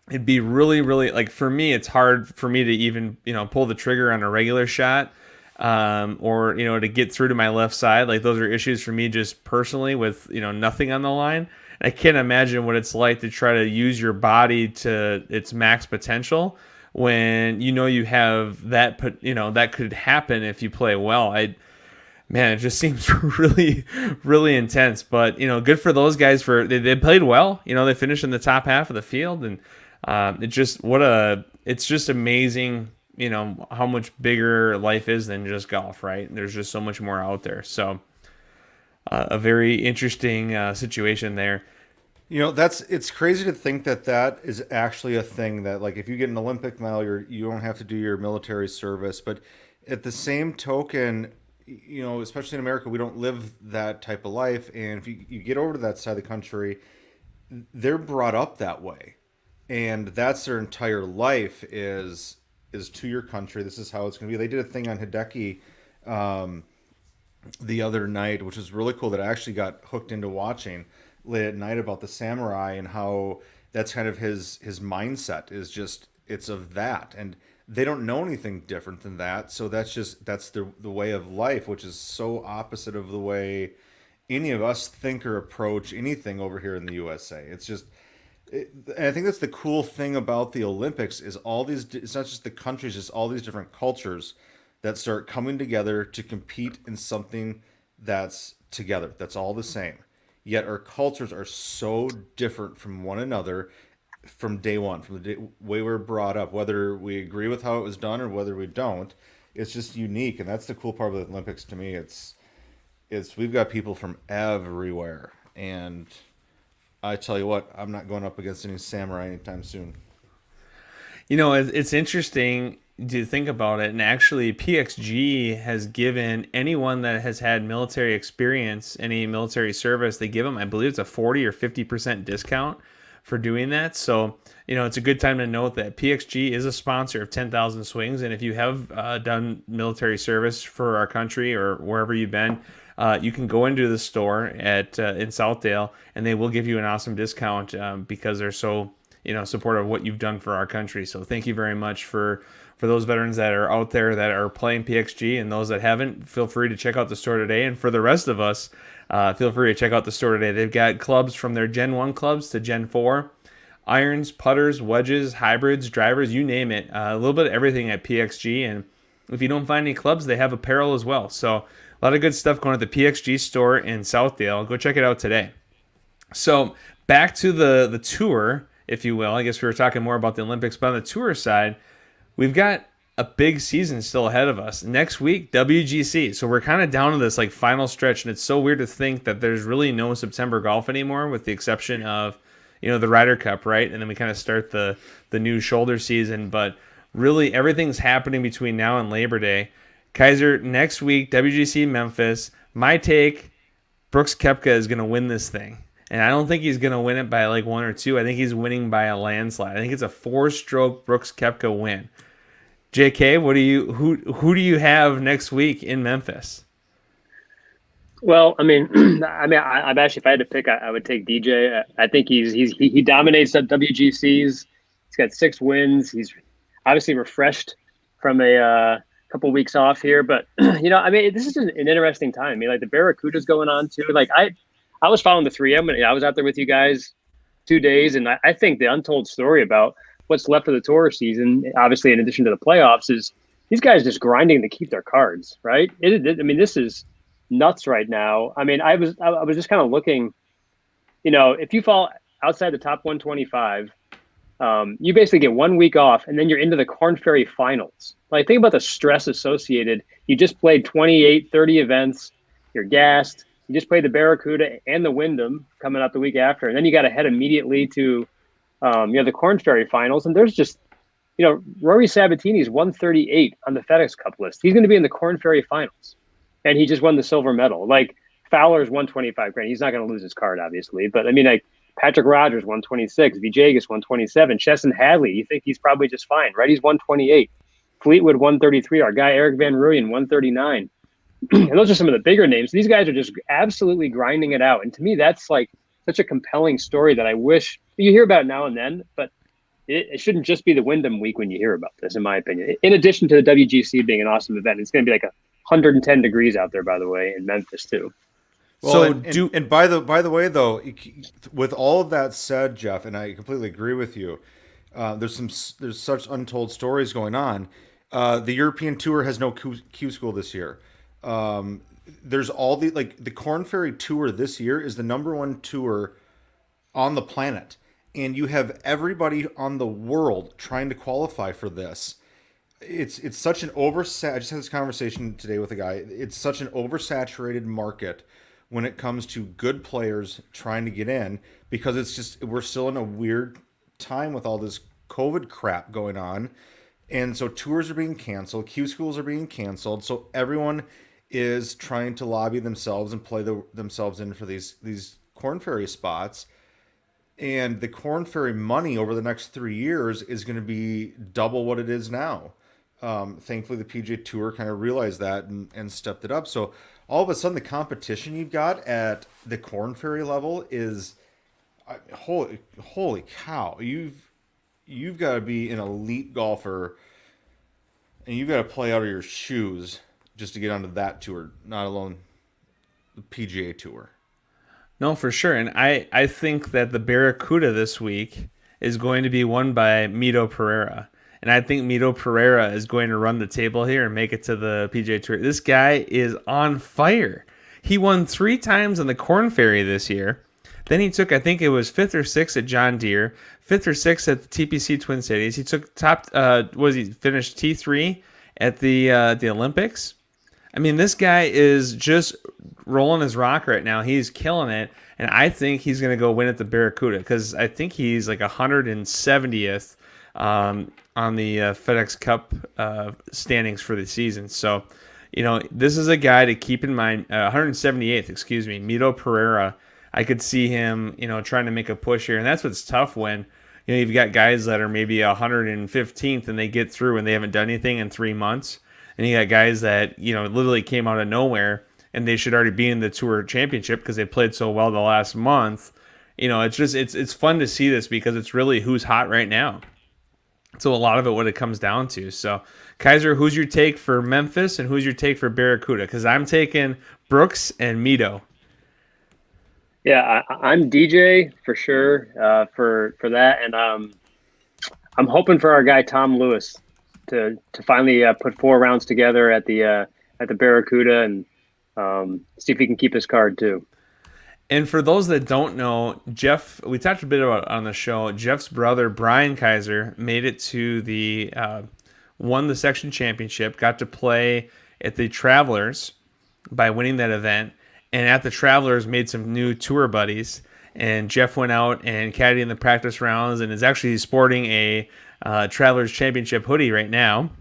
it'd be really, really, like, for me, it's hard for me to even, pull the trigger on a regular shot. Or to get through to my left side. Like, those are issues for me just personally with nothing on the line. I can't imagine what it's like to try to use your body to its max potential when you have that that could happen if you play well. It just seems really, really intense. But good for those guys they played well. They finished in the top half of the field, and it's just amazing. How much bigger life is than just golf, right? There's just so much more out there. So a very interesting situation there. It's crazy to think that that is actually a thing that, like, if you get an Olympic medal, you don't have to do your military service. But at the same token, especially in America, we don't live that type of life. And if you get over to that side of the country, they're brought up that way, and that's their entire life is to your country. This is how it's going to be. They did a thing on Hideki the other night, which was really cool, that I actually got hooked into watching late at night, about the samurai and how that's kind of his mindset is just, it's of that, and they don't know anything different than that. So that's the way of life, which is so opposite of the way any of us think or approach anything over here in the USA. It's just, and I think that's the cool thing about the Olympics is all these. It's not just the countries; it's all these different cultures that start coming together to compete in something that's together. That's all the same. Yet our cultures are so different from one another from day one, from the way we're brought up. Whether we agree with how it was done or whether we don't, it's just unique, and that's the cool part of the Olympics to me. It's we've got people from everywhere, and I tell you what, I'm not going up against any samurai anytime soon. It's interesting to think about it. And actually, PXG has given anyone that has had military experience, any military service, they give them, I believe it's a 40 or 50% discount for doing that. So, it's a good time to note that PXG is a sponsor of 10,000 Swings. And if you have done military service for our country or wherever you've been, you can go into the store at in Southdale, and they will give you an awesome discount because they're so supportive of what you've done for our country. So thank you very much for those veterans that are out there that are playing PXG, and those that haven't, feel free to check out the store today. And for the rest of us, feel free to check out the store today. They've got clubs from their Gen 1 clubs to Gen 4, irons, putters, wedges, hybrids, drivers, you name it. A little bit of everything at PXG. And if you don't find any clubs, they have apparel as well. So a lot of good stuff going at the PXG store in Southdale. Go check it out today. So back to the tour, if you will. I guess we were talking more about the Olympics, but on the tour side, we've got a big season still ahead of us. Next week, WGC. So we're kind of down to this like final stretch, and it's so weird to think that there's really no September golf anymore, with the exception of the Ryder Cup, right? And then we kind of start the new shoulder season. But really, everything's happening between now and Labor Day. Keiser, next week, WGC Memphis. My take, Brooks Koepka is going to win this thing. And I don't think he's going to win it by like 1 or 2. I think he's winning by a landslide. I think it's a 4-stroke Brooks Koepka win. JK, who do you have next week in Memphis? Well, I'm actually, if I had to pick, I would take DJ. I think he dominates the WGCs. He's got 6 wins. He's obviously refreshed from a couple weeks off here, but this is an interesting time. I mean, like the Barracuda's going on too. Like I was following the 3M, and I was out there with you guys 2 days, and I think the untold story about what's left of the tour season, obviously in addition to the playoffs, is these guys just grinding to keep their cards, right? This is nuts right now. I mean, I was just kind of looking, if you fall outside the top 125, you basically get 1 week off, and then you're into the Korn Ferry finals. Like, think about the stress associated. You just played 28, 30 events. You're gassed. You just played the Barracuda and the Wyndham coming up the week after, and then you got to head immediately to the Korn Ferry finals. And there's just, Rory Sabatini's 138 on the FedEx Cup list. He's going to be in the Korn Ferry finals, and he just won the silver medal. Like, Fowler's 125 grand. He's not going to lose his card, obviously, but I mean, like, Patrick Rogers 126, Vijayas 127, Chesson Hadley, you think he's probably just fine, right? He's 128. Fleetwood 133. Our guy Eric Van Rooyen 139. And those are some of the bigger names. These guys are just absolutely grinding it out. And to me, that's like such a compelling story that I wish you hear about now and then, but it shouldn't just be the Wyndham week when you hear about this, in my opinion. In addition to the WGC being an awesome event, it's going to be like 110 degrees out there, by the way, in Memphis too. Well, and by the way, though, with all of that said, Jeff, and I completely agree with you, there's such untold stories going on. The European Tour has no Q school this year. There's all the Korn Ferry Tour this year is the #1 tour on the planet, and you have everybody on the world trying to qualify for this. It's such an I just had this conversation today with a guy. It's such an oversaturated market when it comes to good players trying to get in, because it's just, we're still in a weird time with all this COVID crap going on. And so tours are being canceled, Q schools are being canceled. So everyone is trying to lobby themselves and play themselves in for these Corn Ferry spots. And the Corn Ferry money over the next 3 years is going to be double what it is now. Thankfully, the PGA Tour kind of realized that and stepped it up. So all of a sudden, the competition you've got at the Corn Ferry level is holy cow! You've got to be an elite golfer, and you've got to play out of your shoes just to get onto that tour, not alone the PGA Tour. No, for sure. And I think that the Barracuda this week is going to be won by Mito Pereira. And I think Mito Pereira is going to run the table here and make it to the PGA Tour. This guy is on fire. He won 3 times on the Corn Ferry this year. Then he took, I think it was 5th or 6th at John Deere, 5th or 6th at the TPC Twin Cities. He took finished T3 at the Olympics. I mean, this guy is just rolling his rock right now. He's killing it. And I think he's going to go win at the Barracuda because I think he's like 170th on the FedEx Cup standings for the season. So, this is a guy to keep in mind. 178th, excuse me, Mito Pereira. I could see him, trying to make a push here. And that's what's tough when, you've got guys that are maybe 115th and they get through and they haven't done anything in 3 months. And you got guys that, literally came out of nowhere and they should already be in the Tour Championship because they played so well the last month. It's fun to see this because it's really who's hot right now. So a lot of it, what it comes down to. So, Keiser, who's your take for Memphis and who's your take for Barracuda? Because I'm taking Brooks and Mito. Yeah, I'm DJ for sure for that, and I'm hoping for our guy Tom Lewis to finally put 4 rounds together at the Barracuda and see if he can keep his card too. And for those that don't know, Jeff, we talked a bit about on the show. Jeff's brother Brian Keiser made it to won the section championship, got to play at the Travelers by winning that event, and at the Travelers made some new tour buddies. And Jeff went out and caddied in the practice rounds and is actually sporting a Travelers Championship hoodie right now,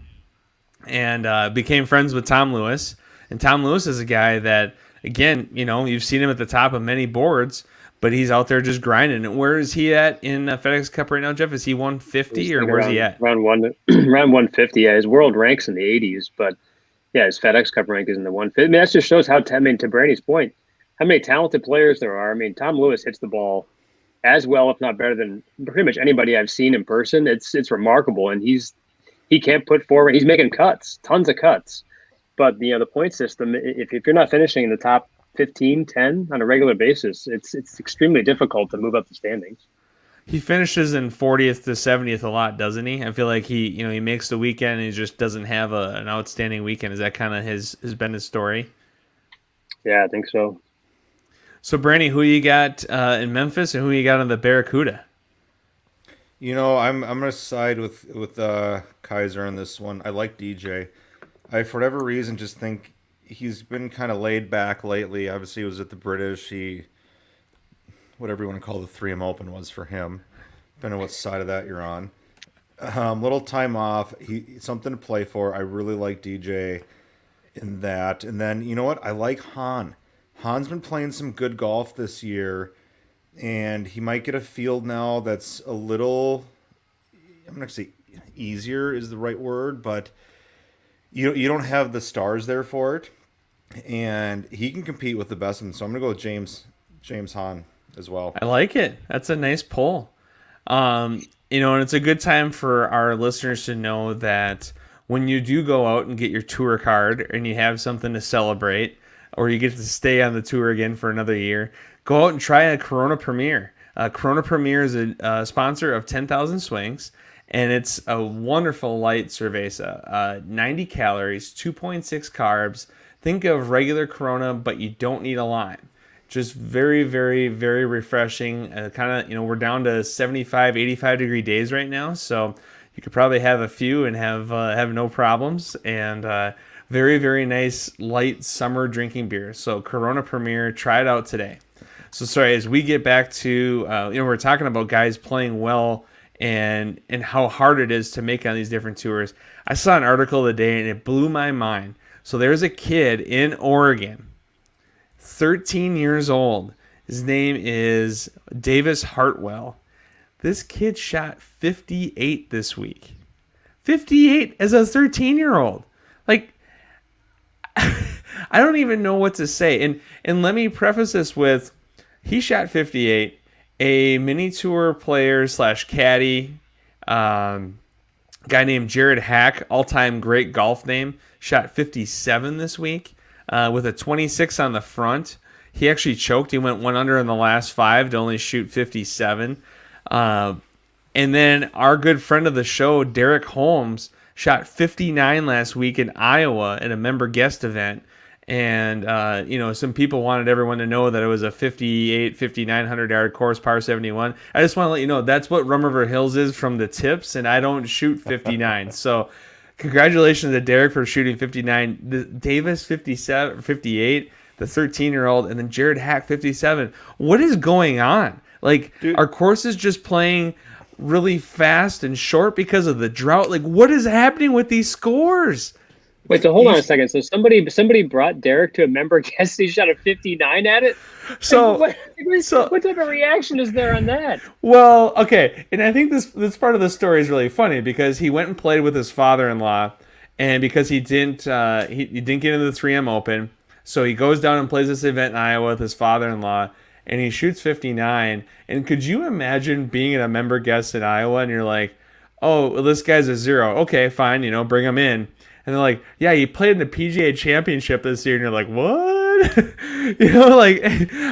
and became friends with Tom Lewis. And Tom Lewis is a guy that, again, you've seen him at the top of many boards, but he's out there just grinding. And where is he at in FedEx Cup right now, Jeff? Is he 150 or where's he at? Around 150. Yeah, his world ranks in the 80s, but yeah, his FedEx Cup rank is in the 150. I mean, that just shows to Brandy's point, how many talented players there are. I mean, Tom Lewis hits the ball as well, if not better, than pretty much anybody I've seen in person. It's remarkable, and he can't put forward. He's making cuts, tons of cuts. But the point system, if you're not finishing in the top 15, 10 on a regular basis, it's extremely difficult to move up the standings. He finishes in 40th to 70th a lot, doesn't he? I feel like he makes the weekend and he just doesn't have an outstanding weekend. Is that kind of has been his story? Yeah, I think so. So, Brandy, who you got in Memphis and who you got on the Barracuda? I'm gonna side with Keiser on this one. I like DJ. I, for whatever reason, just think he's been kind of laid back lately. Obviously, he was at the British. Whatever you want to call the 3M Open was for him, depending on what side of that you're on. Little time off. Something to play for. I really like DJ in that. And then, you know what? I like Han. Han's been playing some good golf this year, and he might get a field now that's a little, I'm not going to say easier is the right word, but you don't have the stars there for it, and he can compete with the best of them. So I'm going to go with James Hahn as well. I like it. That's a nice pull. And it's a good time for our listeners to know that when you do go out and get your tour card and you have something to celebrate, or you get to stay on the tour again for another year, go out and try a Corona Premier. Corona Premier is a sponsor of 10,000 Swings, and it's a wonderful light cerveza. 90 calories, 2.6 carbs. Think of regular Corona, but you don't need a lime. Just very, very, very refreshing. We're down to 75, 85 degree days right now, so you could probably have a few and have no problems. And Very, very nice light summer drinking beer. So Corona Premier, try it out today. So sorry, as we get back to, we're talking about guys playing well and how hard it is to make on these different tours. I saw an article today and it blew my mind. So there's a kid in Oregon, 13 years old. His name is Davis Hartwell. This kid shot 58 this week. 58 as a 13-year-old. Like, I don't even know what to say. And let me preface this with, he shot 58. A mini tour player / caddy, guy named Jared Hack, all-time great golf name, shot 57 this week with a 26 on the front. He actually choked. He went 1 under in the last 5 to only shoot 57. And then our good friend of the show, Derek Holmes, shot 59 last week in Iowa at a member guest event. And, some people wanted everyone to know that it was a 5,900 yard course, par 71. I just want to let you know that's what Rum River Hills is from the tips, and I don't shoot 59. So congratulations to Derek for shooting 59. Davis, 57, 58, the 13-year-old, and then Jared Hack, 57. What is going on? Like, dude, our course is just playing really fast and short because of the drought. Like, what is happening with these scores? Wait, so hold on a second. So somebody brought Derek to a member guest. He shot a 59 at it. So what type of reaction is there on that? Well, okay, and I think this part of the story is really funny because he went and played with his father-in-law, and because he didn't he didn't get into the 3M Open, so he goes down and plays this event in Iowa with his father-in-law, and he shoots 59. And could you imagine being a member guest in Iowa and you're like, oh, well, this guy's a 0. Okay, fine, bring him in. And they're like, yeah, he played in the PGA Championship this year. And you're like, what?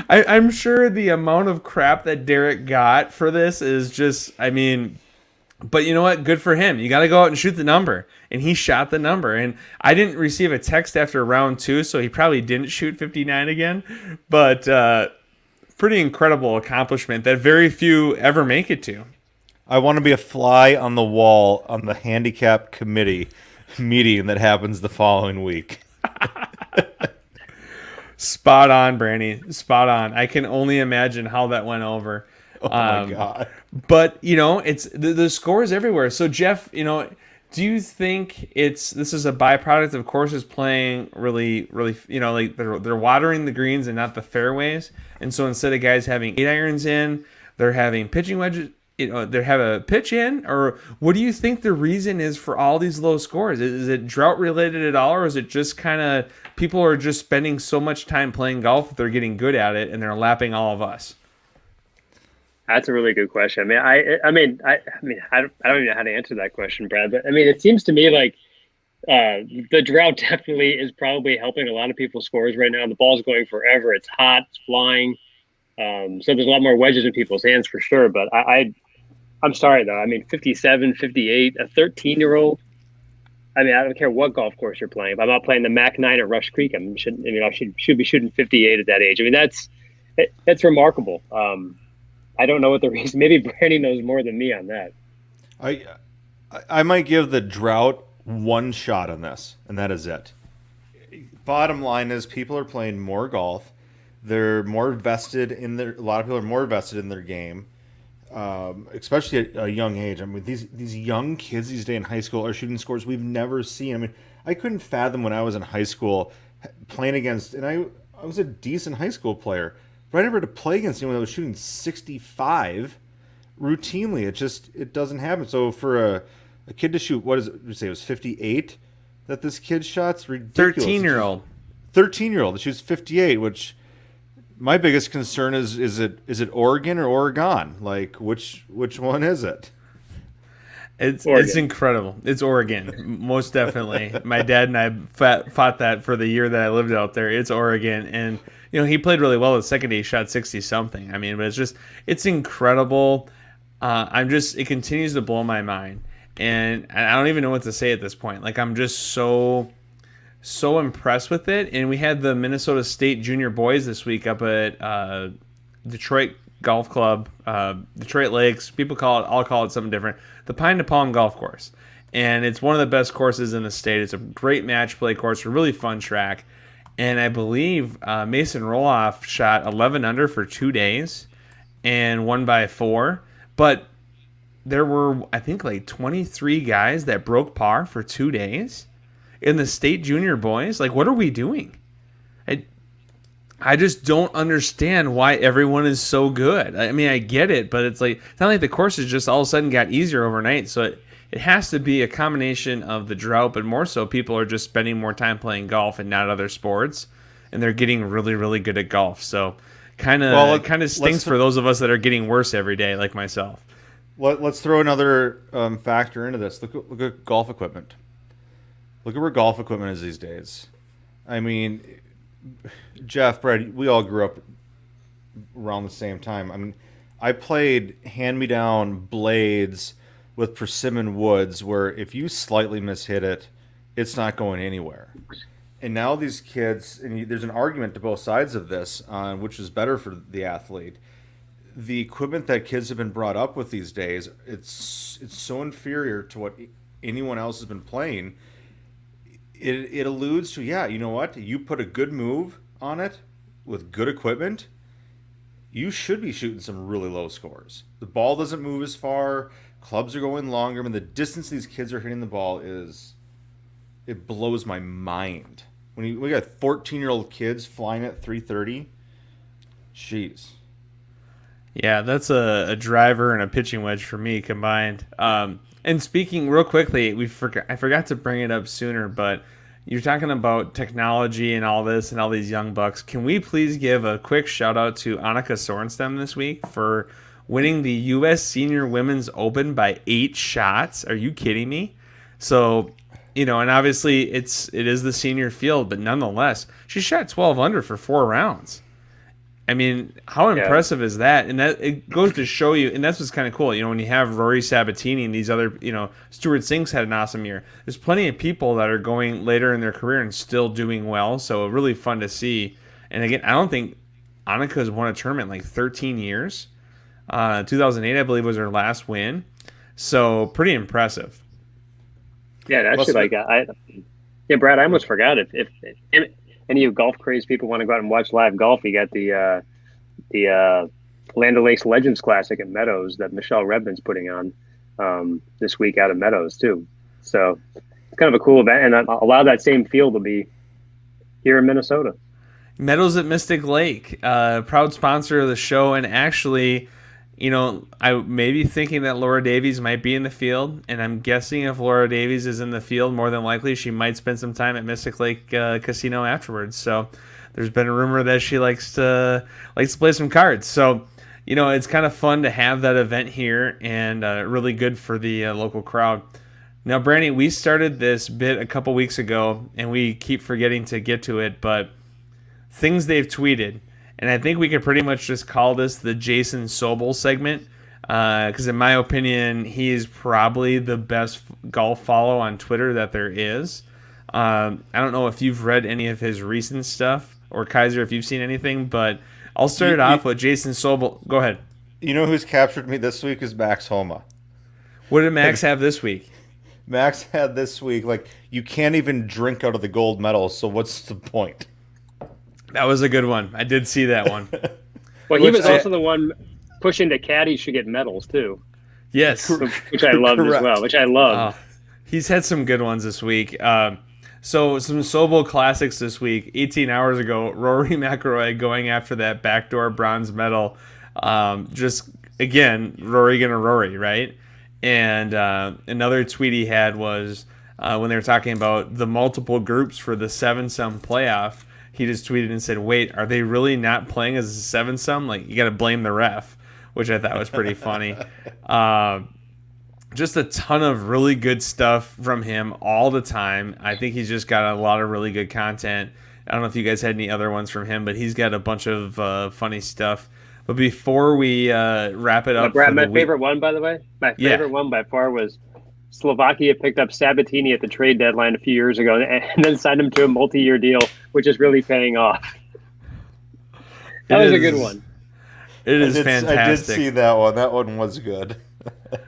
I'm sure the amount of crap that Derek got for this is just, but you know what? Good for him. You got to go out and shoot the number. And he shot the number. And I didn't receive a text after round 2, so he probably didn't shoot 59 again. But pretty incredible accomplishment that very few ever make it to. I want to be a fly on the wall on the handicap committee meeting that happens the following week. Spot on, Brandy. Spot on. I can only imagine how that went over. Oh my God. But it's the scores everywhere. So Jeff, do you think this is a byproduct of courses playing really, really, like they're watering the greens and not the fairways, and so instead of guys having 8 irons in, they're having pitching wedges. They have a pitch in, or what do you think the reason is for all these low scores? Is it drought related at all, or is it just kind of people are just spending so much time playing golf that they're getting good at it and they're lapping all of us? That's a really good question. I don't even know how to answer that question, Brad. But it seems to me like the drought definitely is probably helping a lot of people's scores right now. The ball's going forever. It's hot. It's flying. So there's a lot more wedges in people's hands for sure. But I'm sorry, though. 57, 58, a 13-year-old. I don't care what golf course you're playing. If I'm not playing the Mac 9 at Rush Creek, I should be shooting 58 at that age. That's remarkable. I don't know what the reason. Maybe Brandy knows more than me on that. I might give the drought one shot on this, and that is it. Bottom line is people are playing more golf. They're more vested in a lot of people are more vested in their game. Especially at a young age. These young kids these days in high school are shooting scores we've never seen. I couldn't fathom when I was in high school playing against, and I was a decent high school player, but I never had to play against anyone that was shooting 65 routinely. It doesn't happen. So for a kid to shoot, what is it? You say it was 58 that this kid shot? It's ridiculous. 13-year-old. 13-year-old that shoots 58, which. My biggest concern is it Oregon or Oregon? Like which one is it? It's incredible. It's Oregon, most definitely. My dad and I fought that for the year that I lived out there. It's Oregon, and he played really well. The second day he shot 60 something. But it's incredible. It continues to blow my mind, and I don't even know what to say at this point. Like I'm just so impressed with it. And we had the Minnesota State Junior Boys this week up at Detroit Golf Club, Detroit Lakes. I'll call it something different. The Pine to Palm Golf Course. and it's one of the best courses in the state. It's a great match play course, a really fun track. And I believe Mason Roloff shot 11 under for 2 days and won by 4. But there were, I think, like 23 guys that broke par for 2 days in the state junior boys. Like, what are we doing? I just don't understand why everyone is so good. I mean, I get it, but it's not like the courses just all of a sudden got easier overnight. So it has to be a combination of the drought, but more so people are just spending more time playing golf and not other sports, and they're getting really, really good at golf. So kind of stinks for those of us that are getting worse every day, like myself. Let's throw another factor into this. Look at golf equipment. Look at where golf equipment is these days. I mean, Jeff, Brad, we all grew up around the same time. I mean, I played hand-me-down blades with persimmon woods where if you slightly mishit it, it's not going anywhere. And now these kids, and there's an argument to both sides of this on which is better for the athlete. The equipment that kids have been brought up with these days, it's so inferior to what anyone else has been playing. It alludes to, yeah, you know what? You put a good move on it with good equipment, you should be shooting some really low scores. The ball doesn't move as far. Clubs are going longer. I mean, the distance these kids are hitting the ball it blows my mind. We got 14-year-old kids flying at 330, jeez. Yeah, that's a driver and a pitching wedge for me combined. And speaking real quickly, I forgot to bring it up sooner, but you're talking about technology and all this and all these young bucks. Can we please give a quick shout out to Annika Sorenstam this week for winning the U.S. Senior Women's Open by 8 shots? Are you kidding me? So, and obviously it is the senior field, but nonetheless, she shot 12 under for 4 rounds. I mean, how impressive is that? And that it goes to show you, and that's what's kind of cool. When you have Rory Sabatini and these other, Stuart Singh's had an awesome year. There's plenty of people that are going later in their career and still doing well. So really fun to see. And again, I don't think Annika's won a tournament in like 13 years. 2008, I believe, was her last win. So pretty impressive. Yeah, actually, Brad, I almost forgot if any of golf crazed people want to go out and watch live golf, you got the Land O'Lakes Legends Classic at Meadows that Michelle Redmond's putting on this week out of Meadows too. So it's kind of a cool event, and a lot of that same field will be here in Minnesota. Meadows at Mystic Lake, proud sponsor of the show, and actually, I may be thinking that Laura Davies might be in the field, and I'm guessing if Laura Davies is in the field, more than likely she might spend some time at Mystic Lake Casino afterwards. So there's been a rumor that she likes to play some cards. So, it's kind of fun to have that event here, and really good for the local crowd. Now, Brandy, we started this bit a couple weeks ago, and we keep forgetting to get to it, but things they've tweeted. And I think we could pretty much just call this the Jason Sobel segment, because in my opinion, he is probably the best golf follow on Twitter that there is. I don't know if you've read any of his recent stuff, or Keiser, if you've seen anything, but I'll start it off with Jason Sobel. Go ahead. You know who's captured me this week is Max Homa. What did Max have this week? Max had this week, you can't even drink out of the gold medal, so what's the point? That was a good one. I did see that one. Well, he was also the one pushing the caddies should get medals too. Yes, which I loved as well. Which I loved. He's had some good ones this week. So some Sobel classics this week. 18 hours ago, Rory McIlroy going after that backdoor bronze medal. Just again, Rory gonna Rory, right? And another tweet he had was when they were talking about the multiple groups for the 7-some playoff. He just tweeted and said, wait, are they really not playing as a 7-some? You got to blame the ref, which I thought was pretty funny. Just a ton of really good stuff from him all the time. I think he's just got a lot of really good content. I don't know if you guys had any other ones from him, but he's got a bunch of funny stuff. But before we wrap it up, Brad, my favorite one, by the way, one by far was Slovakia picked up Sabatini at the trade deadline a few years ago and then signed him to a multi-year deal, which is really paying off. That was a good one. It is fantastic. I did see that one. That one was good.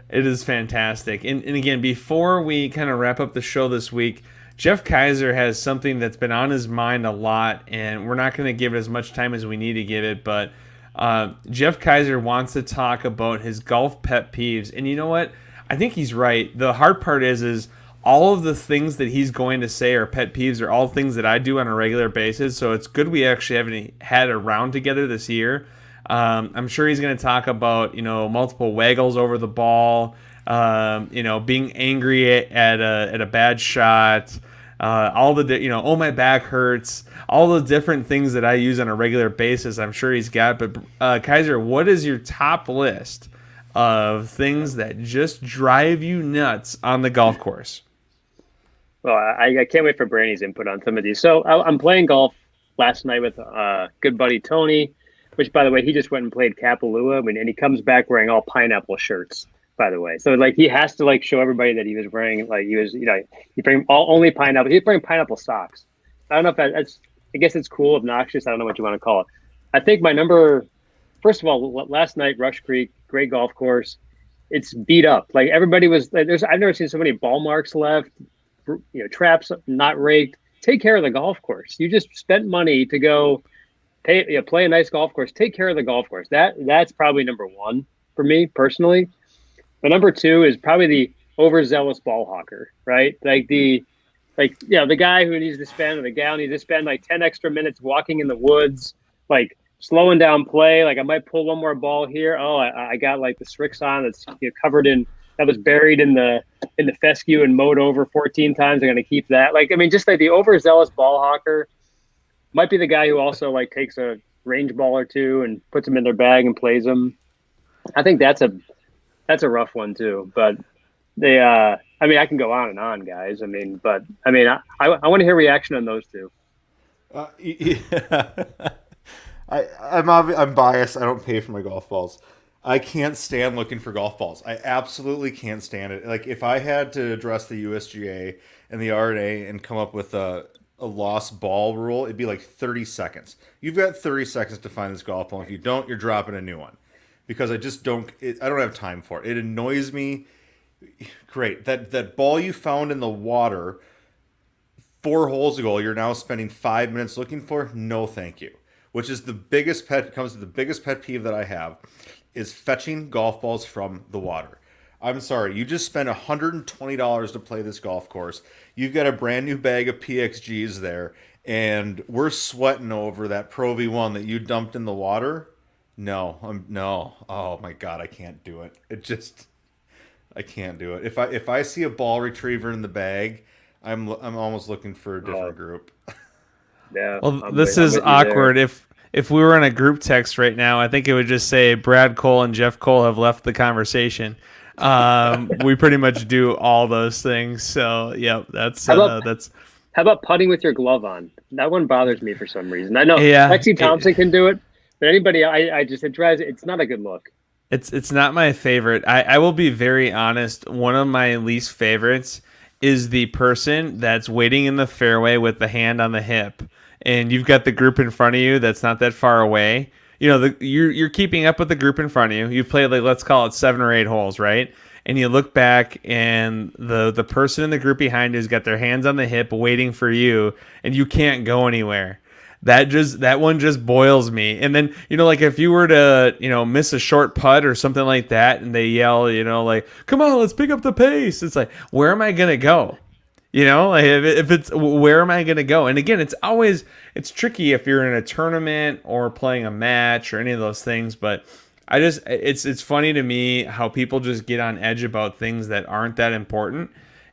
It is fantastic. And again, before we kind of wrap up the show this week, Jeff Keiser has something that's been on his mind a lot, and we're not going to give it as much time as we need to give it, but Jeff Keiser wants to talk about his golf pet peeves. And you know what? I think he's right. The hard part is all of the things that he's going to say are pet peeves are all things that I do on a regular basis, so it's good we actually haven't had a round together this year. I'm sure he's going to talk about, multiple waggles over the ball, being angry at a bad shot, all the, oh, my back hurts, all the different things that I use on a regular basis. I'm sure he's got. But Keiser, what is your top list of things that just drive you nuts on the golf course? Well, I can't wait for Brandy's input on some of these. So I'm playing golf last night with good buddy Tony, which, by the way, he just went and played Kapalua, and he comes back wearing all pineapple shirts, by the way. So, he has to, show everybody that he was wearing, he bring only pineapple. He's wearing pineapple socks. I don't know if that's, I guess it's cool, obnoxious. I don't know what you want to call it. I think first of all, last night, Rush Creek, great golf course. It's beat up. Everybody was, I've never seen so many ball marks left, traps not raked. Take care of the golf course. You just spent money to go play a nice golf course. Take care of the golf course. That's probably number one for me personally. But number two is probably the overzealous ball hawker, right? The guy who needs to spend, or the gal needs to spend 10 extra minutes walking in the woods, slowing down play. I might pull one more ball here. Oh, I got the Srixon that's covered in, that was buried in the fescue and mowed over 14 times. I'm going to keep that. Just the overzealous ball hawker. Might be the guy who also takes a range ball or two and puts them in their bag and plays them. I think that's a rough one too. But they, I can go on and on, guys. I want to hear reaction on those two. Yeah. I'm biased. I don't pay for my golf balls. I can't stand looking for golf balls. I absolutely can't stand it. If I had to address the USGA and the R&A and come up with a lost ball rule, it'd be 30 seconds. You've got 30 seconds to find this golf ball. If you don't, you're dropping a new one, because I just don't. I don't have time for it. It annoys me. Great, that ball you found in the water 4 holes ago, you're now spending 5 minutes looking for. No, thank you. Which is the biggest pet peeve that I have, is fetching golf balls from the water. I'm sorry, you just spent $120 to play this golf course. You've got a brand new bag of PXGs there, and we're sweating over that Pro V1 that you dumped in the water. No. Oh my God, I can't do it. I can't do it. If I see a ball retriever in the bag, I'm almost looking for a different group. Yeah. Well, this is awkward. If we were in a group text right now, I think it would just say Brad Cole and Jeff Cole have left the conversation. We pretty much do all those things. So, yeah, that's. How about putting with your glove on? That one bothers me for some reason. I know Lexi Thompson can do it, but anybody, it's not a good look. It's not my favorite. I will be very honest. One of my least favorites is the person that's waiting in the fairway with the hand on the hip, and you've got the group in front of you that's not that far away. You're keeping up with the group in front of you. You've played let's call it 7 or 8 holes, right? And you look back, and the person in the group behind you has got their hands on the hip waiting for you, and you can't go anywhere. That one just boils me. And then, if you were to, miss a short putt or something like that, and they yell, come on, let's pick up the pace. It's where am I going to go? If it's, where am I going to go? And again, it's tricky if you're in a tournament or playing a match or any of those things, but it's funny to me how people just get on edge about things that aren't that important.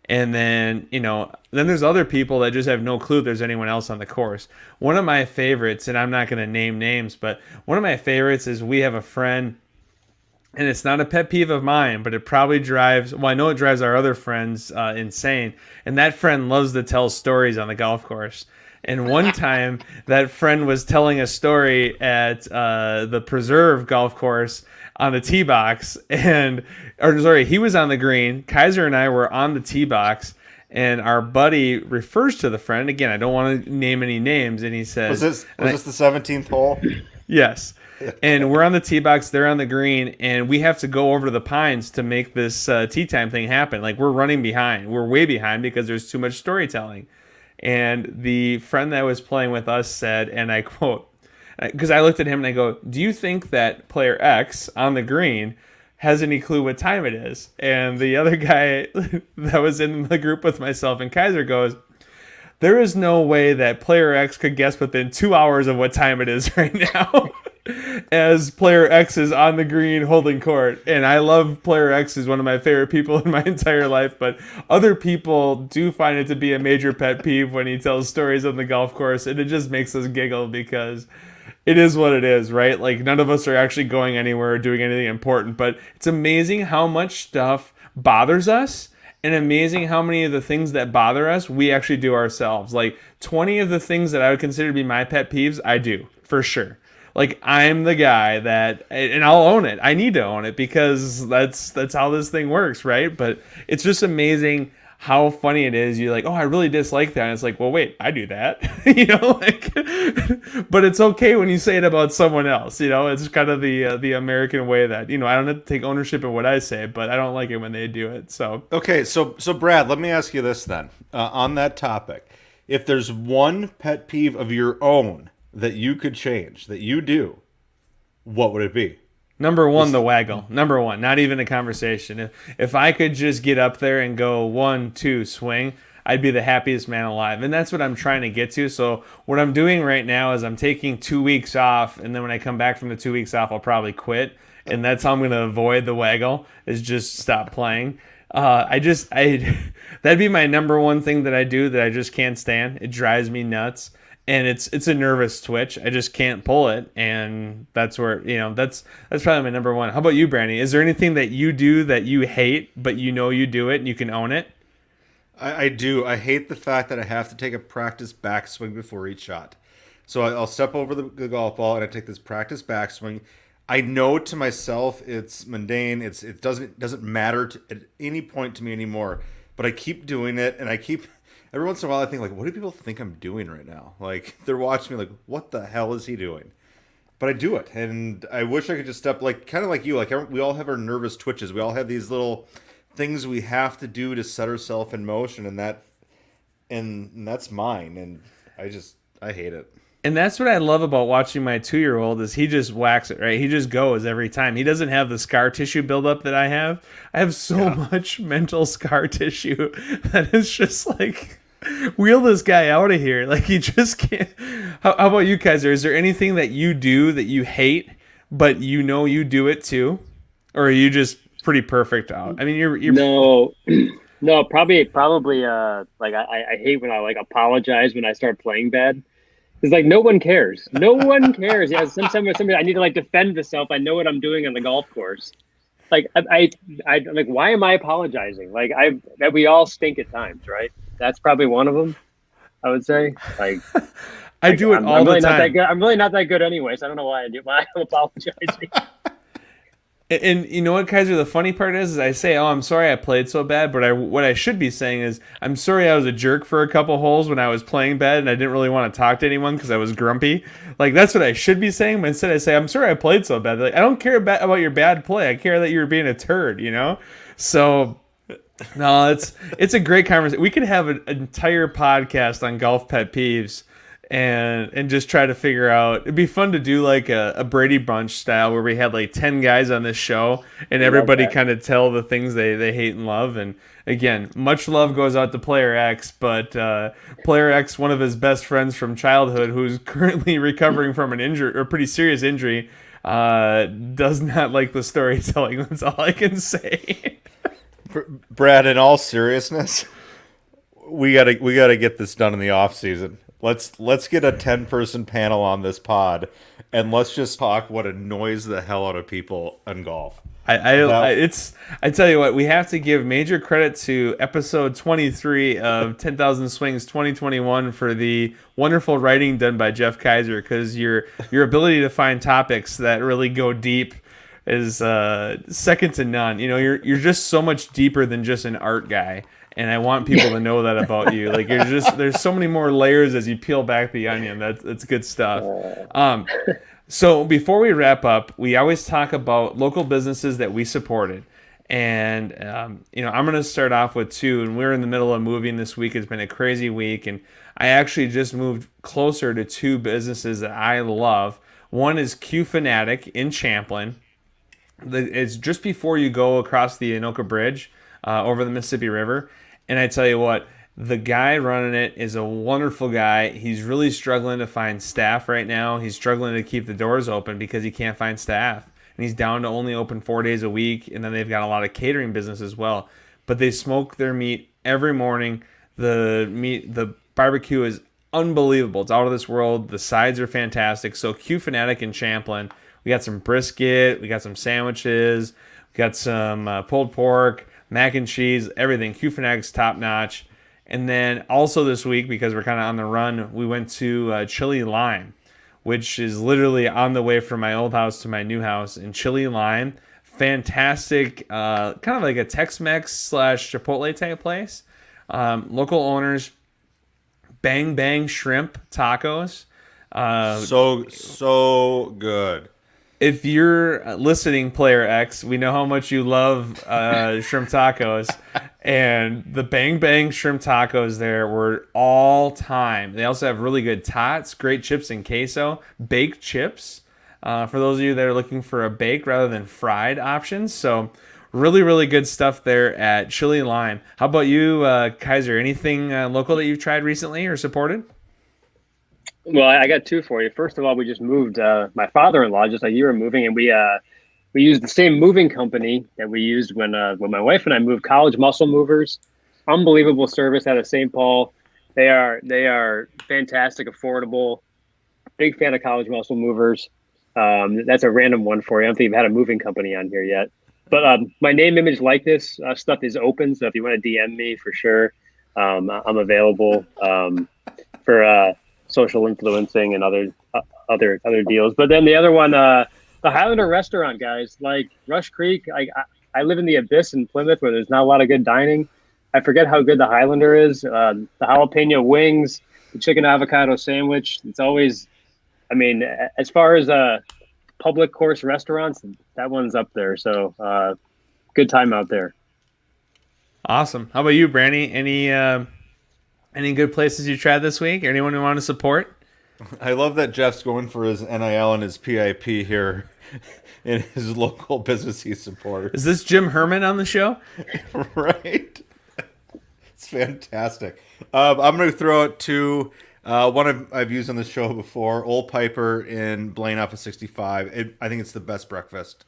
And then, then there's other people that just have no clue there's anyone else on the course. One of my favorites, and I'm not going to name names, but one of my favorites is we have a friend, and it's not a pet peeve of mine, but it probably drives our other friends insane. And that friend loves to tell stories on the golf course. And one time, that friend was telling a story at the Preserve golf course on the tee box, he was on the green. Keiser and I were on the tee box, and our buddy refers to the friend again. I don't want to name any names, and he says, "Was this the 17th hole?" Yes. And we're on the tee box, they're on the green, and we have to go over to the pines to make this tee time thing happen. Like, we're running behind. We're way behind because there's too much storytelling. And the friend that was playing with us said, and I quote, because I looked at him and I go, do you think that player X on the green has any clue what time it is? And the other guy that was in the group with myself and Keiser goes, there is no way that player X could guess within 2 hours of what time it is right now. As player X is on the green holding court. And I love player X, is one of my favorite people in my entire life, but other people do find it to be a major pet peeve when he tells stories on the golf course, and it just makes us giggle because it is what it is, right? Like, none of us are actually going anywhere or doing anything important, but it's amazing how much stuff bothers us, and amazing how many of the things that bother us we actually do ourselves. Like, 20 of the things that I would consider to be my pet peeves, I do, for sure. Like, I'm the guy that, and I'll own it. I need to own it because that's how this thing works, right? But it's just amazing how funny it is. You're like, oh, I really dislike that. And it's like, well, wait, I do that, but it's okay when you say it about someone else. It's kind of the American way that, I don't have to take ownership of what I say, but I don't like it when they do it. So okay, so Brad, let me ask you this then, on that topic. If there's one pet peeve of your own that you could change, that you do, what would it be? Number one, the waggle. Number one, not even a conversation. If I could just get up there and go 1, 2, swing, I'd be the happiest man alive. And that's what I'm trying to get to. So what I'm doing right now is I'm taking 2 weeks off, and then when I come back from the 2 weeks off, I'll probably quit. And that's how I'm going to avoid the waggle, is just stop playing. That'd be my number one thing that I do that I just can't stand. It drives me nuts. And it's a nervous twitch. I just can't pull it, and that's where that's probably my number one. How about you, Brandy? Is there anything that you do that you hate, but you do it and you can own it? I do. I hate the fact that I have to take a practice backswing before each shot. So I'll step over the golf ball and I take this practice backswing. I know to myself it's mundane. It doesn't matter at any point to me anymore. But I keep doing it, and every once in a while, I think, like, what do people think I'm doing right now? Like, they're watching me like, what the hell is he doing? But I do it, and I wish I could just step, like, kind of like you. Like, we all have our nervous twitches. We all have these little things we have to do to set ourselves in motion, and that's mine, and I hate it. And that's what I love about watching my 2-year-old is he just whacks it, right? He just goes every time. He doesn't have the scar tissue buildup that I have. I have so much mental scar tissue that it's just like, wheel this guy out of here. Like, he just can't. How about you, Keiser? Is there anything that you do that you hate, but you do it too? Or are you just pretty perfect out? I mean, you're No, probably like I hate when I like apologize when I start playing bad. It's like no one cares. No one cares. Yeah, sometimes I need to like defend myself. I know what I'm doing on the golf course. Like I like, why am I apologizing? Like we all stink at times, right? That's probably one of them, I would say. Like I do it all the time. I'm really not that good anyway, so I don't know why I'm apologizing. And you know what, Keiser? The funny part is I say, "Oh, I'm sorry I played so bad," but what I should be saying is, "I'm sorry I was a jerk for a couple holes when I was playing bad and I didn't really want to talk to anyone because I was grumpy." Like, that's what I should be saying, but instead I say, "I'm sorry I played so bad." Like, I don't care about your bad play. I care that you were being a turd, So, no, it's a great conversation. We could have an entire podcast on golf pet peeves. And just try to figure out. It'd be fun to do like a Brady Bunch style where we had like 10 guys on this show and everybody kind of tell the things they hate and love. And again, much love goes out to Player X, but Player X, one of his best friends from childhood, who's currently recovering from an injury, or pretty serious injury, does not like the storytelling. That's all I can say. Brad, in all seriousness, we gotta get this done in the off season. Let's get a 10-person panel on this pod, and let's just talk what annoys the hell out of people in golf. I tell you what, we have to give major credit to episode 23 of 10,000 Swings 2021 for the wonderful writing done by Jeff Keiser, because your ability to find topics that really go deep is second to none. You're just so much deeper than just an art guy. and I want people to know that about you. Like there's so many more layers as you peel back the onion. That's good stuff. So before we wrap up, we always talk about local businesses that we supported. And, I'm going to start off with two. And we're in the middle of moving this week. It's been a crazy week. And I actually just moved closer to two businesses that I love. One is Q Fanatic in Champlin. It's just before you go across the Anoka Bridge over the Mississippi River. And I tell you what, the guy running it is a wonderful guy. He's really struggling to find staff right now. He's struggling to keep the doors open because he can't find staff. And he's down to only open 4 days a week. And then they've got a lot of catering business as well. But they smoke their meat every morning. The barbecue is unbelievable. It's out of this world. The sides are fantastic. So Q Fanatic in Champlin. We got some brisket. We got some sandwiches. We got some pulled pork, mac and cheese, everything. Q Fanatic's top notch. And then also this week, because we're kind of on the run, we went to Chili Lime, which is literally on the way from my old house to my new house. And Chili Lime, fantastic, kind of like a Tex-Mex / Chipotle type place. Local owners, Bang Bang Shrimp Tacos. So good. If you're listening, Player X, we know how much you love shrimp tacos. And the Bang Bang Shrimp Tacos there were all time. They also have really good tots, great chips and queso, baked chips for those of you that are looking for a baked rather than fried options. So really, really good stuff there at Chili Lime. How about you, Keiser? Anything local that you've tried recently or supported? Well, I got two for you. First of all, we just moved my father-in-law, just like you were moving, and we used the same moving company that we used when my wife and I moved, College Muscle Movers. Unbelievable service out of St. Paul. They are fantastic, affordable. Big fan of College Muscle Movers. That's a random one for you. I don't think you've had a moving company on here yet. But my name, image, likeness stuff is open, so if you want to DM me, for sure, I'm available for social influencing and other deals. But then the other one, the Highlander restaurant, guys, like Rush Creek. I live in the Abyss in Plymouth where there's not a lot of good dining. I forget how good the Highlander is. The jalapeno wings, the chicken avocado sandwich. It's always, I mean, as far as public course restaurants, that one's up there. So good time out there. Awesome. How about you, Brandy? Any good places you tried this week? Or anyone you want to support? I love that Jeff's going for his NIL and his PIP here in his local business he supports. Is this Jim Herman on the show? Right. It's fantastic. I'm going to throw it to one I've used on the show before, Old Piper in Blaine off of 65. I think it's the best breakfast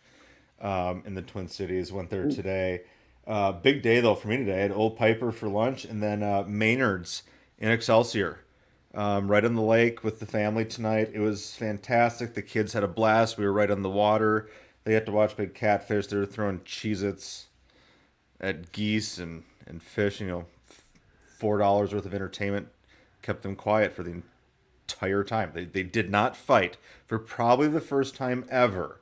in the Twin Cities. Went there today. Big day, though, for me today. I had Old Piper for lunch and then Maynard's in Excelsior. Right on the lake with the family tonight. It was fantastic. The kids had a blast. We were right on the water. They had to watch big catfish. They were throwing Cheez-Its at geese and fish. $4 worth of entertainment kept them quiet for the entire time. They did not fight for probably the first time ever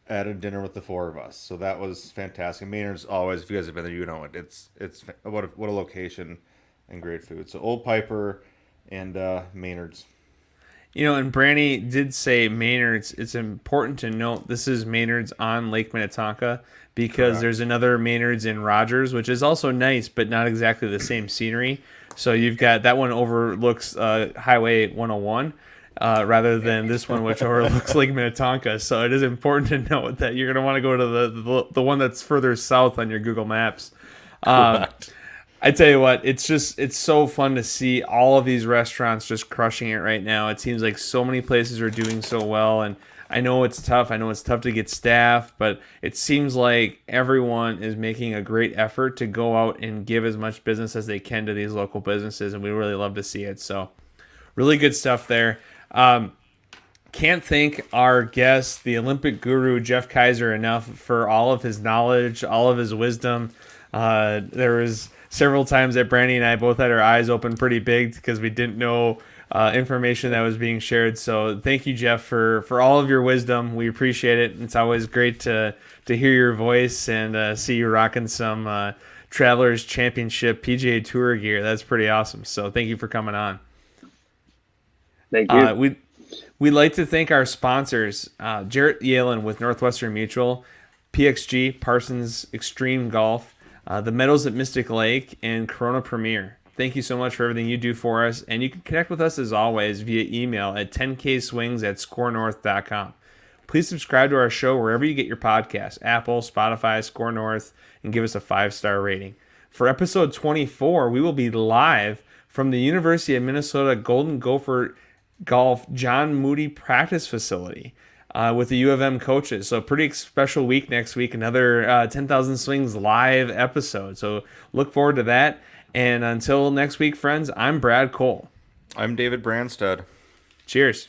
at a dinner with the four of us. So that was fantastic. Maynard's always, if you guys have been there, you know it. It's what a location and great food. So Old Piper and Maynard's. And Brandy did say Maynard's. It's important to note this is Maynard's on Lake Minnetonka because Correct. There's another Maynard's in Rogers, which is also nice, but not exactly the same scenery. So you've got that one overlooks Highway 101 rather than this one, which overlooks Lake Minnetonka. So it is important to note that you're going to want to go to the one that's further south on your Google Maps. I tell you what, it's so fun to see all of these restaurants just crushing it right now. It seems like so many places are doing so well, and I know it's tough. I know it's tough to get staff, but it seems like everyone is making a great effort to go out and give as much business as they can to these local businesses, and we really love to see it. So really good stuff there. Can't thank our guest, the Olympic guru, Jeff Keiser, enough for all of his knowledge, all of his wisdom. There was several times that Brandy and I both had our eyes open pretty big because we didn't know information that was being shared. So thank you, Jeff, for all of your wisdom. We appreciate it. It's always great to hear your voice and see you rocking some Travelers Championship PGA Tour gear. That's pretty awesome. So thank you for coming on. Thank you. We'd like to thank our sponsors, Jarrett Yalen with Northwestern Mutual, PXG, Parsons Extreme Golf, the Meadows at Mystic Lake, and Corona Premier. Thank you so much for everything you do for us, and you can connect with us as always via email at 10kswings@scorenorth.com. Please subscribe to our show wherever you get your podcasts, Apple, Spotify, Score North, and give us a 5-star rating. For episode 24, we will be live from the University of Minnesota Golden Gopher Golf John Moody practice facility with the U of M coaches. So a pretty special week next week, another 10,000 Swings live episode. So look forward to that. And until next week, friends, I'm Brad Cole. I'm David Branstad. Cheers.